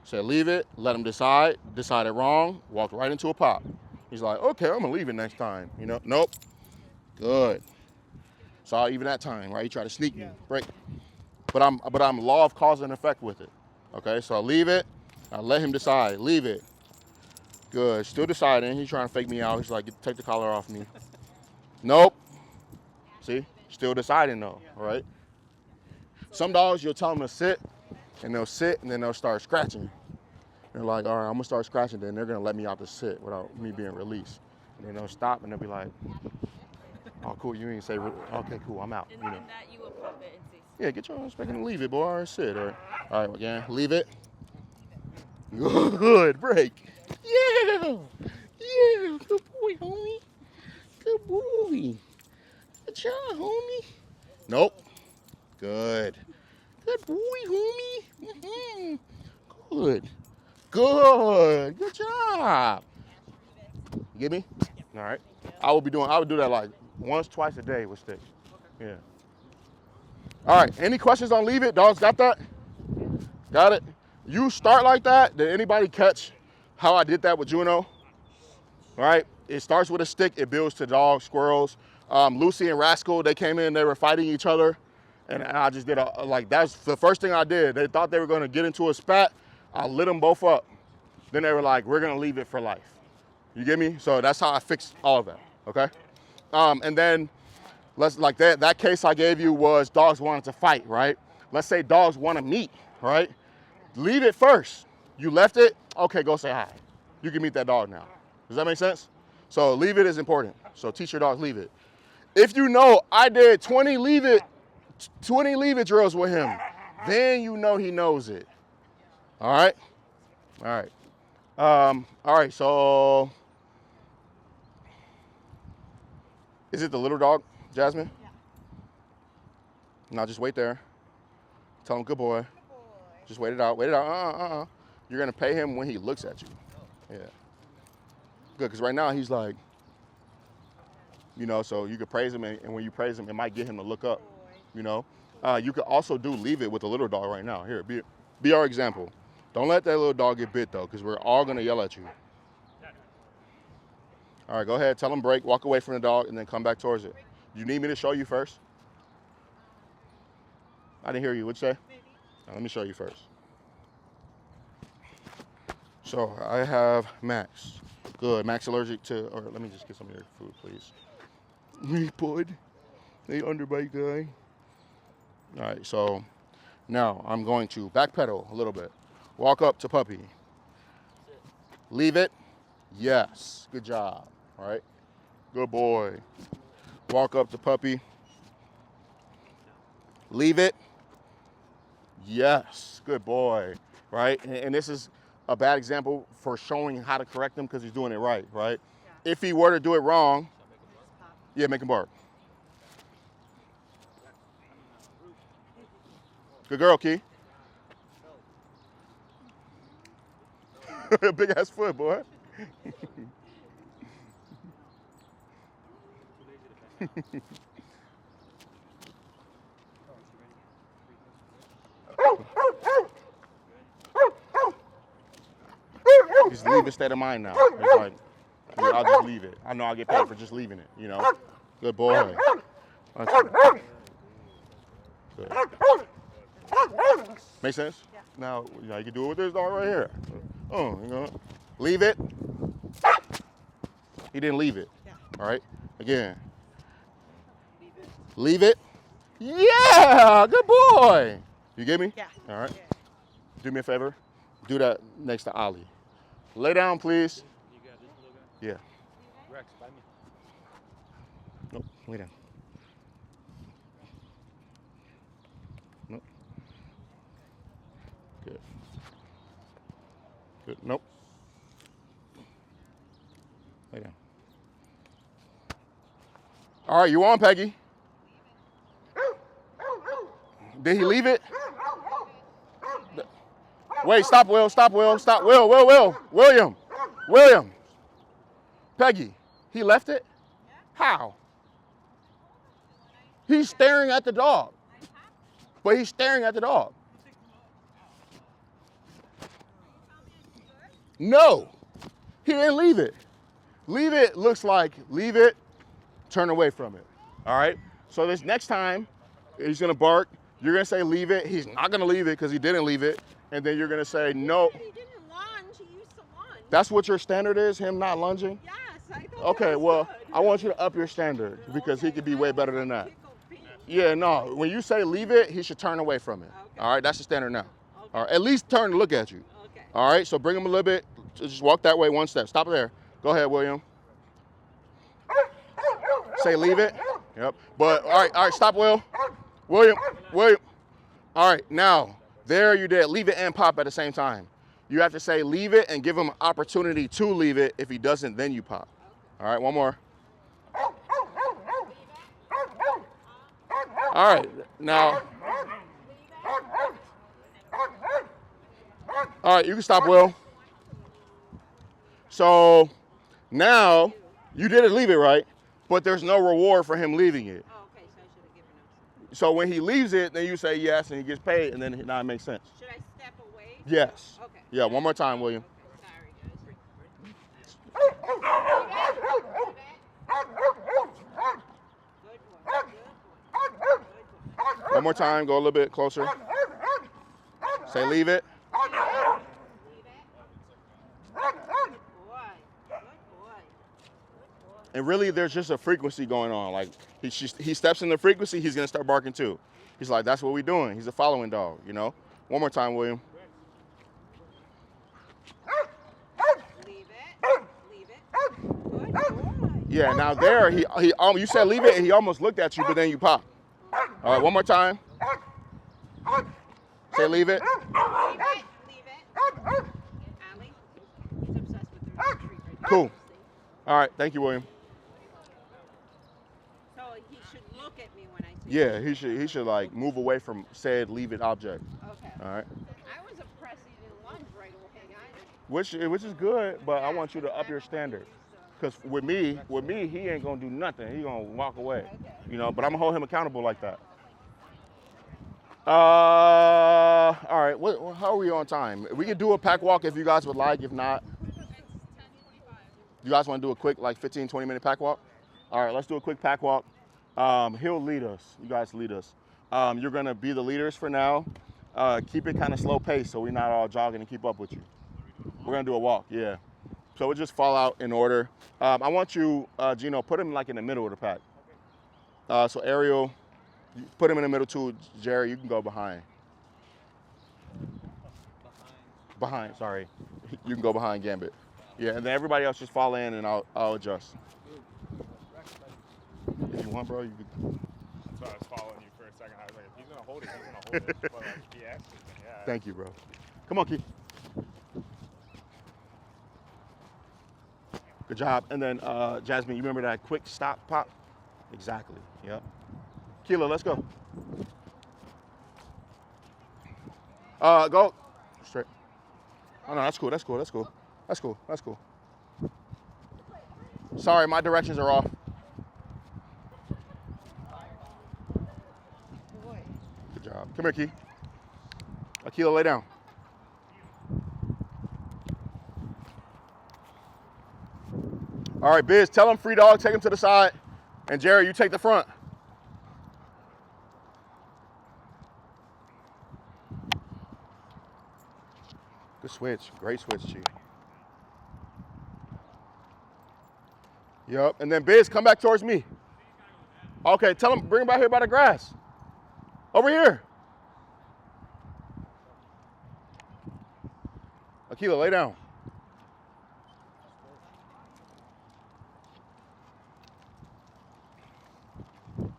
Said leave it, let him decide. Decided wrong, walked right into a pop. He's like, okay, I'm gonna leave it next time. You know, nope. Good. Saw even that time, right? He tried to sneak me, break. But I'm law of cause and effect with it. Okay, so I leave it, I let him decide, leave it. Good, still deciding. He's trying to fake me out. He's like, take the collar off me. Nope. See, still deciding though, all right? Some dogs, you'll tell them to sit, and they'll sit, and then they'll start scratching. They're like, all right, I'm gonna start scratching, then they're gonna let me out to sit without me being released. And then they'll stop, and they'll be like, oh, cool, you ain't say, okay, cool, I'm out. And you know. then that you will pop it and say, Yeah, get your ass back and leave it, boy, or sit, all right, again, leave it. Good, break. Yeah, good boy, homie. Good boy. Good job, homie. Nope. Good. Good boy, homie. Mm-hmm. Good. Good job. You get me? All right. I would do that like once, twice a day with sticks. Yeah. All right. Any questions on leave it? Dogs got that? Got it? You start like that. Did anybody catch how I did that with Juno? All right. It starts with a stick. It builds to dogs, squirrels. Lucy and Rascal, they came in. They were fighting each other. And I just did that's the first thing I did. They thought they were going to get into a spat. I lit them both up. Then they were like, we're going to leave it for life. You get me? So that's how I fixed all of that, okay? And then, that case I gave you was dogs wanted to fight, right? Let's say dogs want to meet, right? Leave it first. You left it, okay, go say hi. You can meet that dog now. Does that make sense? So leave it is important. So teach your dogs leave it. If you know I did 20 leave it drills with him, then you know he knows it. All right? All right, so is it the little dog, Jasmine? Yeah. Now just wait there. Tell him good boy. Good boy. Just wait it out. You're gonna pay him when he looks at you. Yeah. Good, because right now he's like, you know, so you could praise him, and when you praise him, it might get him to look up, you know. You could also do leave it with the little dog right now. Here, be our example. Don't let that little dog get bit, though, because we're all going to yell at you. All right, go ahead. Tell him break. Walk away from the dog, and then come back towards it. You need me to show you first? I didn't hear you. What'd you say? Let me show you first. So I have Max. Good. Max allergic to, or let me just get some of your food, please. Hey, bud. Hey, underbite guy. All right, so now I'm going to backpedal a little bit. Walk up to puppy. Leave it. Yes. Good job. All right. Good boy. Walk up to puppy. Leave it. Yes. Good boy. Right? And this is a bad example for showing how to correct him because he's doing it right, right? Yeah. If he were to do it wrong, yeah, make him bark. Good girl, Key. Big ass foot, boy. Just leave it state of mind now. It's like, yeah, I'll just leave it. I know I'll get paid for just leaving it, you know? Good boy. That's good. Good. Make sense? Yeah. Now, you know, you can do it with this dog right here. Oh, you know, leave it. He didn't leave it. Yeah. All right. Again. Leave it. Yeah. Good boy. You get me? Yeah. All right. Yeah. Do me a favor. Do that next to Ollie. Lay down, please. You got this little guy? Yeah. Rex, by me. Nope. Lay down. Nope. Good. Good. Nope. Lay down. All right, you on, Peggy? Did he leave it? Wait, stop, Will, stop, Will, stop, William. Peggy, he left it? How? He's staring at the dog. But he's staring at the dog. No, he didn't leave it. Leave it looks like leave it, turn away from it. All right? So this next time, he's gonna bark. You're gonna say leave it. He's not gonna leave it because he didn't leave it. And then you're gonna say no. He didn't lunge, he used to lunge. That's what your standard is, him not lunging? Yes, I thought okay, that was well, good. I want you to up your standard because he could be way better than that. Yeah, no, when you say leave it, he should turn away from it. Okay. All right, that's the standard now. Okay. All right, at least turn to look at you. Okay. All right, so bring him a little bit. Just walk that way one step. Stop there. Go ahead, William. Say leave it. Yep. But all right, stop, William. All right, now, there you did. Leave it and pop at the same time. You have to say leave it and give him an opportunity to leave it. If he doesn't, then you pop. All right, one more. All right, now. All right, you can stop, Will. So now you didn't leave it, right? But there's no reward for him leaving it. Oh, okay, so I should have given him. So when he leaves it, then you say yes and he gets paid, and then now it makes sense. Should I step away? Yes. Okay. Yeah, one more time, William. Okay, sorry, guys. One more time, go a little bit closer. Say leave it. And really, there's just a frequency going on. Like, he steps in the frequency, he's going to start barking too. He's like, that's what we're doing. He's a following dog, you know? One more time, William. Leave it. Good boy. Yeah, now there, you said leave it, and he almost looked at you, but then you pop. All right, one more time. Say leave it. Leave it. Allie, he's obsessed with the treat right now. Cool. All right, thank you, William. So he should look at me when I say Yeah, he should like move away from said leave it object. Okay. All right. I was impressed he didn't lunge right away, guys. Which is good, but I want you to up your standard. Because with me, he ain't gonna do nothing. He gonna walk away. Okay. You know, but I'm gonna hold him accountable like that. All right. How are we on time? We can do a pack walk if you guys would like. If not, you guys want to do a quick, like 15, 20-minute pack walk? All right, let's do a quick pack walk. He'll lead us. You guys lead us. You're going to be the leaders for now. Keep it kind of slow pace so we're not all jogging and keep up with you. We're going to do a walk, yeah. So we'll just fall out in order. I want you, Gino, put him like in the middle of the pack. So Ariel, you put him in the middle too. Jerry, you can go behind. Behind, sorry. You can go behind Gambit. Yeah, and then everybody else just fall in and I'll adjust. want, bro, you could. That's why I was following you for a second. I was like, if he's gonna hold it, he's gonna hold it. But like, he asked me, yeah. Thank you, bro. Come on, Key. Good job. And then, Jasmine, you remember that quick stop pop? Exactly. Yep. Kilo, let's go. Go. Straight. Oh, no, that's cool. That's cool. That's cool. That's cool. That's cool. Sorry, my directions are off. Good job. Come here, Key. Akila, lay down. All right, Biz, tell him free dog, take him to the side. And Jerry, you take the front. Good switch. Great switch, Chief. Yep. And then Biz, come back towards me. Okay, tell him, bring him back here by the grass. Over here. Akila, lay down.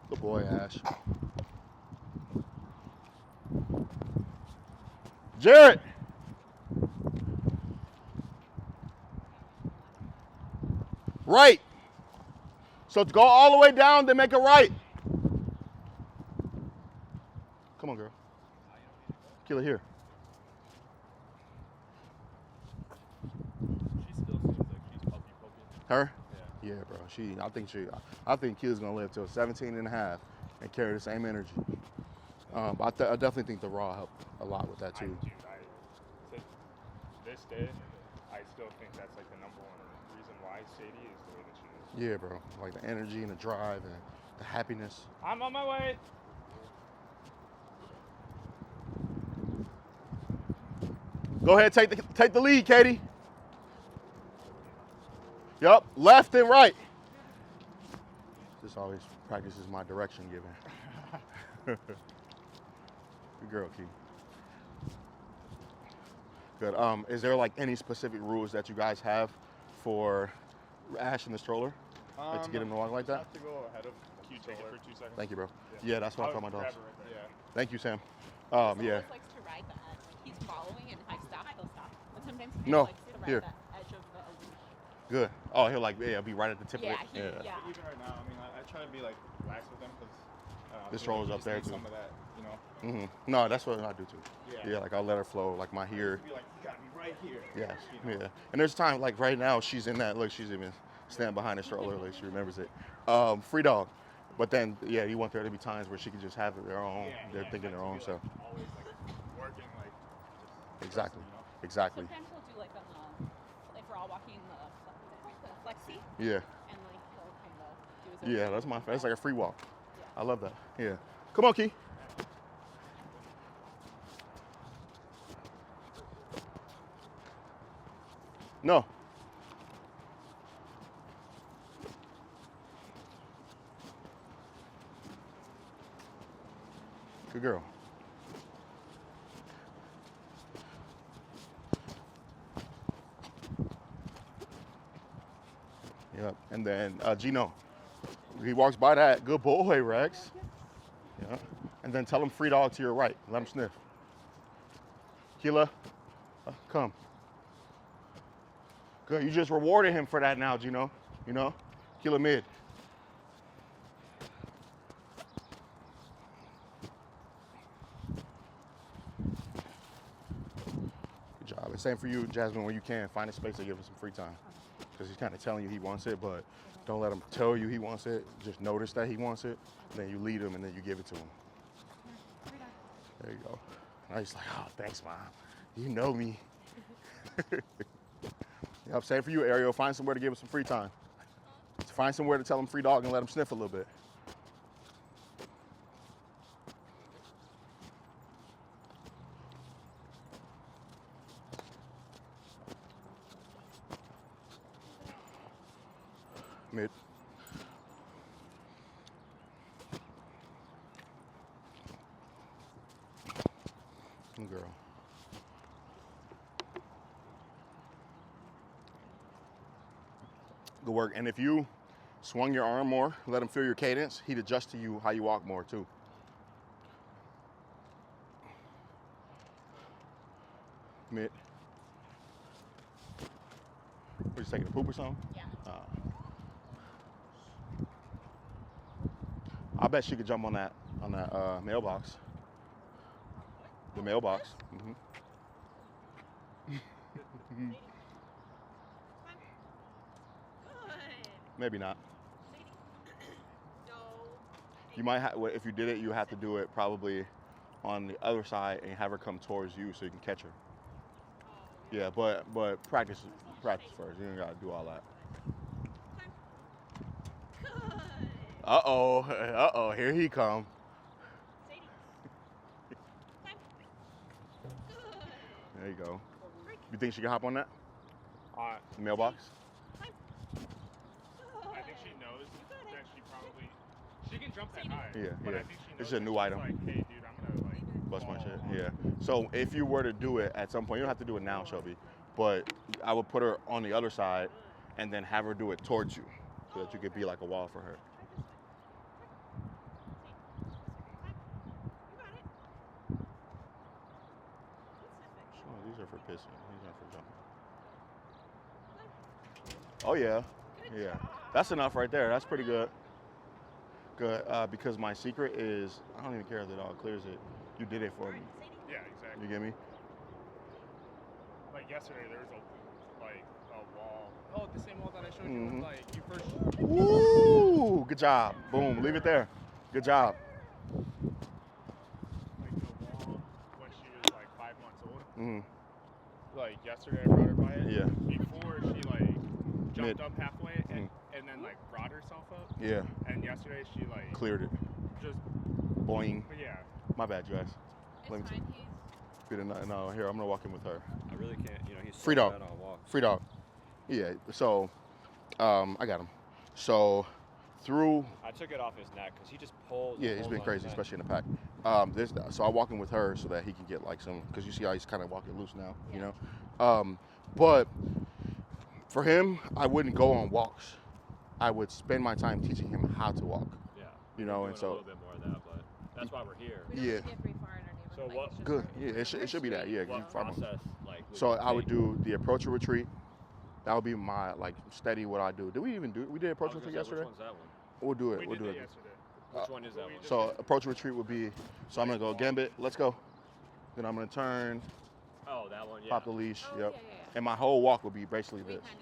Good boy, Ash. Jarrett. Right. So go all the way down, then make a right. Come on, girl. Kill it here. She still seems like she's puppy. Her? Yeah, bro. I think Kia's gonna live till 17 and a half and carry the same energy. But I definitely think the raw helped a lot with that too. To this day, I still think that's like the number one reason why Sadie is the way that she is. Yeah, bro. Like the energy and the drive and the happiness. I'm on my way. Go ahead, take the lead, Katie. Yup, left and right. This always practices my direction giving. Good girl, Key. Good. Is there like any specific rules that you guys have for Ash in the stroller? Like to get him to walk like that? I have to go ahead of Q. Take it for 2 seconds. Thank you, bro. Yeah, that's what I told my dogs. Right there. Thank you, Sam. He Yeah. always likes to ride the edge. Like he's following, and if I stop, he'll stop. But sometimes he No, likes to ride here. the edge of the leash. Good. Oh, he'll like be right at the tip Yeah, of it. yeah. Even right now, I mean, I try to be like lax with them because This stroller's up there too. Some of that, you know. No, that's what I do too. Yeah. Like I'll let her flow. Like my here. Be like, you gotta be right here. Yes. You know? Yeah. And there's time like right now she's in that. Look, she's even standing behind the stroller. Like she remembers it. Free dog. But then you want there to be times where she can just have it their own. They're thinking their own. So. Always like working like. Exactly. You know? Exactly. Sometimes he'll do like on the, if we're all walking the flexi, Yeah. and like he'll kind of do his own. Yeah. That's like a free walk. Yeah. I love that. Yeah. Come on, Key. No. Good girl. Yep. And then Gino. He walks by that. Good boy, Rex. Yeah. And then tell him free dog to your right. Let him sniff. Keela, come. Good. You just rewarded him for that now, Gino. You know? Keela mid. Good job. And same for you, Jasmine, when you can, find a space to give him some free time. Because he's kind of telling you he wants it, but don't let him tell you he wants it. Just notice that he wants it. Then you lead him and then you give it to him. There you go. And he's like, oh, thanks, Mom. You know me. Yep, same for you, Ariel. Find somewhere to give him some free time. Find somewhere to tell him free dog and let him sniff a little bit. Mid. Good girl. Good work. And if you, Swung your arm more, let him feel your cadence. He'd adjust to you how you walk more too. Mid. We're just taking a poop or something? Yeah. I bet she could jump on that mailbox. The mailbox. Maybe not. You might have, if you did it, you have to do it probably on the other side and have her come towards you so you can catch her. Yeah, but practice first. You ain't gotta do all that. Uh-oh, here he come. There you go. You think she can hop on that? Mailbox? I think she knows that she can jump that high. Yeah, but yeah. I think she knows It's a new that item. she's like, hey dude, I'm gonna like Bust my fall shit. on Yeah. So if you were to do it at some point, you don't have to do it now, Shelby, but I would put her on the other side and then have her do it towards you so that you could be like a wall for her. Oh, these are for pissing. These aren't for jumping. Oh yeah, yeah. That's enough right there. That's pretty good. Good, because my secret is I don't even care if the dog clears it. You did it for me. Yeah, exactly. You get me? Like yesterday, there was a wall. Oh, the same wall that I showed you when like you first. Ooh, good job. Boom. Leave it there. Good job. Like the wall when she was like 5 months old. Like yesterday, I brought her by it. Yeah. Before she like jumped up halfway and then like brought herself up. Yeah. And yesterday she like Cleared it. Just boing. Yeah. My bad, you guys. It's fine. No, here, I'm gonna walk in with her. I really can't, he's Free so dog. bad on walks. Free dog. Yeah, so I got him. So through I took it off his neck because he just pulled. yeah, he's been crazy, especially in the pack. So I walk in with her so that he can get like some, because you see how he's kind of walking loose now, you know. But for him, I wouldn't go on walks. I would spend my time teaching him how to walk. Yeah. You know, and so a little bit more of that, but that's why we're here. We don't Yeah. get very far in our neighborhood. So like, what? it's just Good. really Yeah, it should be that. Yeah, What far more. process, like? So I would do the approach or retreat. That would be my like steady what I do. Did we even do? We did approach and retreat yesterday. Which one's that one? We'll do it. We We'll did do it it. yesterday. Which one is that one? So approach and retreat would be. So I'm gonna go gambit. Let's go. Then I'm gonna turn, Oh, that one. Yeah. pop the leash. Oh, Yep. yeah. And my whole walk would be basically We this. kind of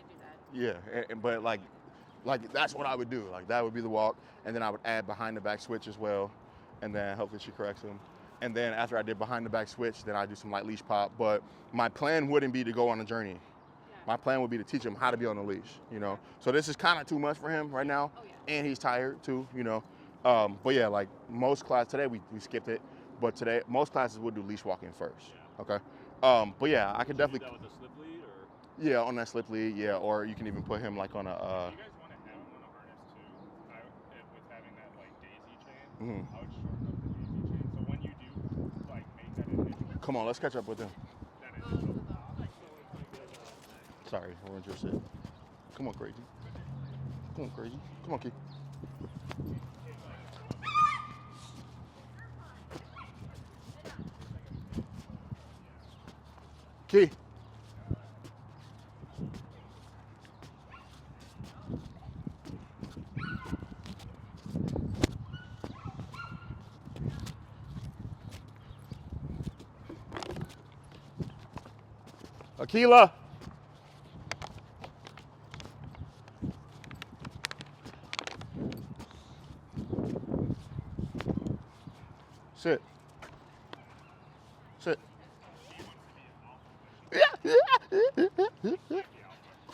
do that. Yeah, but like that's what I would do. Like that would be the walk, and then I would add behind the back switch as well, and then hopefully she corrects him. And then after I did behind the back switch, then I do some light leash pop. But my plan wouldn't be to go on a journey. My plan would be to teach him how to be on the leash. You know, so this is kind of too much for him right now, and he's tired too. You know, but yeah, like most class today we skipped it, but today most classes would do leash walking first. Okay. But yeah, I could definitely. Do that with the slip lead or? Yeah, on that slip lead, yeah, or you can even put him like on a. You guys want to have him on a harness too? With having that like daisy chain, I would shorten up the daisy chain. So when you do like make that initial. Come on, let's catch up with him. That initial. Sorry, we're interested. Come on, crazy. Come on, crazy. Come on, kid. Key. Akila. Sit. Sit.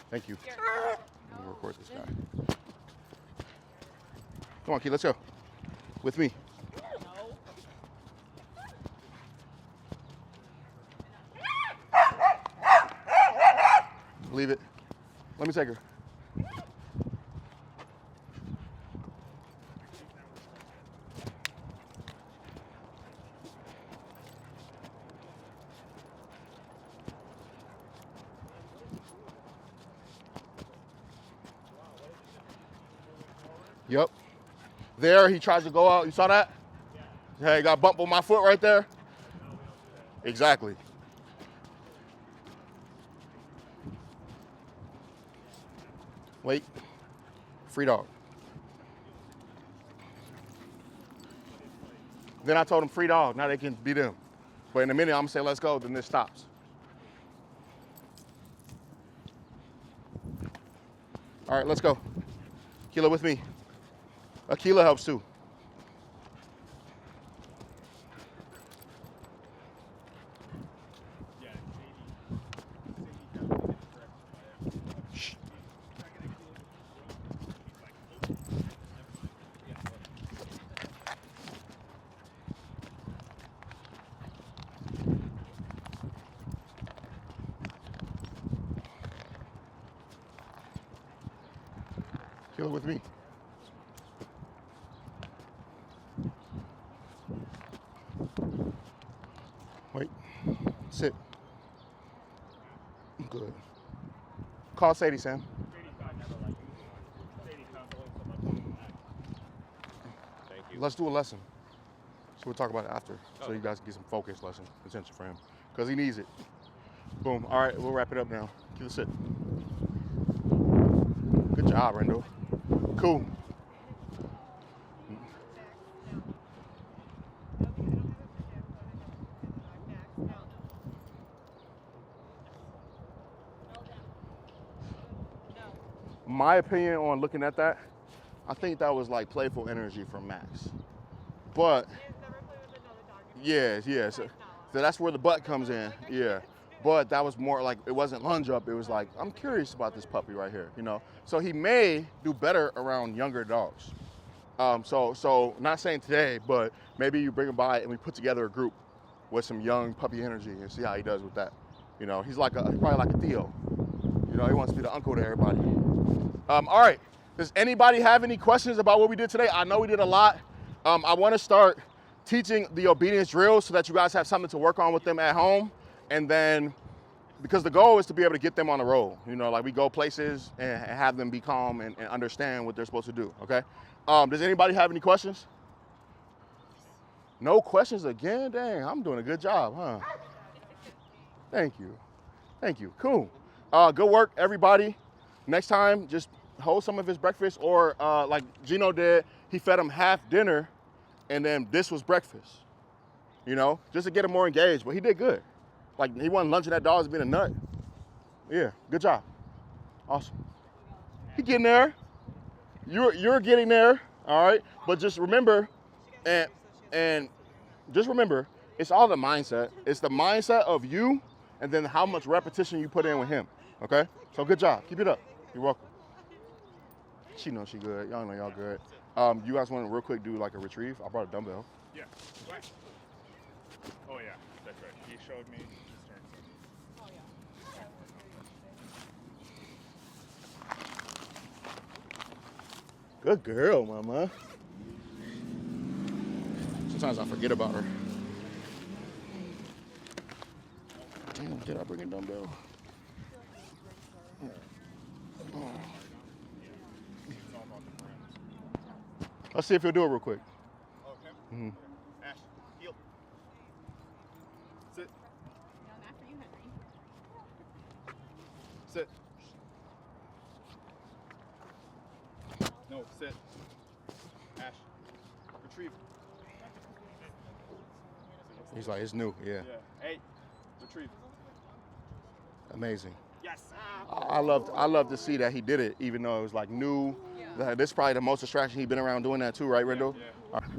Thank you. I'm gonna record this guy. Come on, kid, let's go. With me. Leave it. Let me take her. Yep. There, he tries to go out. You saw that? Hey, got bumped on my foot right there. Exactly. Wait. Free dog. Then I told him free dog. Now they can be them. But in a minute, I'm gonna say let's go. Then this stops. All right, let's go. Akila with me. Akila helps too. Akila with me. Wait. Sit. Good. Call Sadie, Sam. Thank you. Let's do a lesson. So we'll talk about it after. So you guys can get some focus lesson, attention for him. Because he needs it. Boom. All right, we'll wrap it up now. Akila, sit. Good job, Rendo. Cool. My opinion on looking at that, I think that was like playful energy from Max. But yeah, so that's where the butt comes in. Yeah. But that was more like, it wasn't lunge up. It was like, I'm curious about this puppy right here, you know? So he may do better around younger dogs. So not saying today, but maybe you bring him by and we put together a group with some young puppy energy and see how he does with that. You know, he's probably like a Theo. You know, he wants to be the uncle to everybody. All right, does anybody have any questions about what we did today? I know we did a lot. I want to start teaching the obedience drills so that you guys have something to work on with them at home. And then, because the goal is to be able to get them on the road. You know, like we go places and have them be calm and understand what they're supposed to do, okay? Does anybody have any questions? No questions again? Dang, I'm doing a good job, huh? Thank you. Thank you, cool. Good work, everybody. Next time, just hold some of his breakfast or like Gino did, he fed him half dinner and then this was breakfast, you know, just to get him more engaged, but he did good. Like, he wasn't lunging at dogs being a nut. Yeah, good job. Awesome. He getting there. You're getting there, all right? But just remember, and just remember, it's all the mindset. It's the mindset of you and then how much repetition you put in with him, okay? So good job. Keep it up. You're welcome. She knows she good. Y'all know y'all good. You guys want to real quick do like a retrieve? I brought a dumbbell. Yeah. Oh yeah, that's right. He showed me. Good girl, mama. Sometimes I forget about her. Damn, did I bring a dumbbell? Oh. Let's see if he'll do it real quick. Okay. Mm-hmm. Ash, heel. Sit. No, not for you, Henry. Sit. No, sit. Ash, retrieve. He's like, it's new, yeah. Hey, retrieve. Amazing. Yes. I love to see that he did it, even though it was like new. Yeah. This is probably the most distraction he's been around doing that too, right, Rendo? Yeah. All right.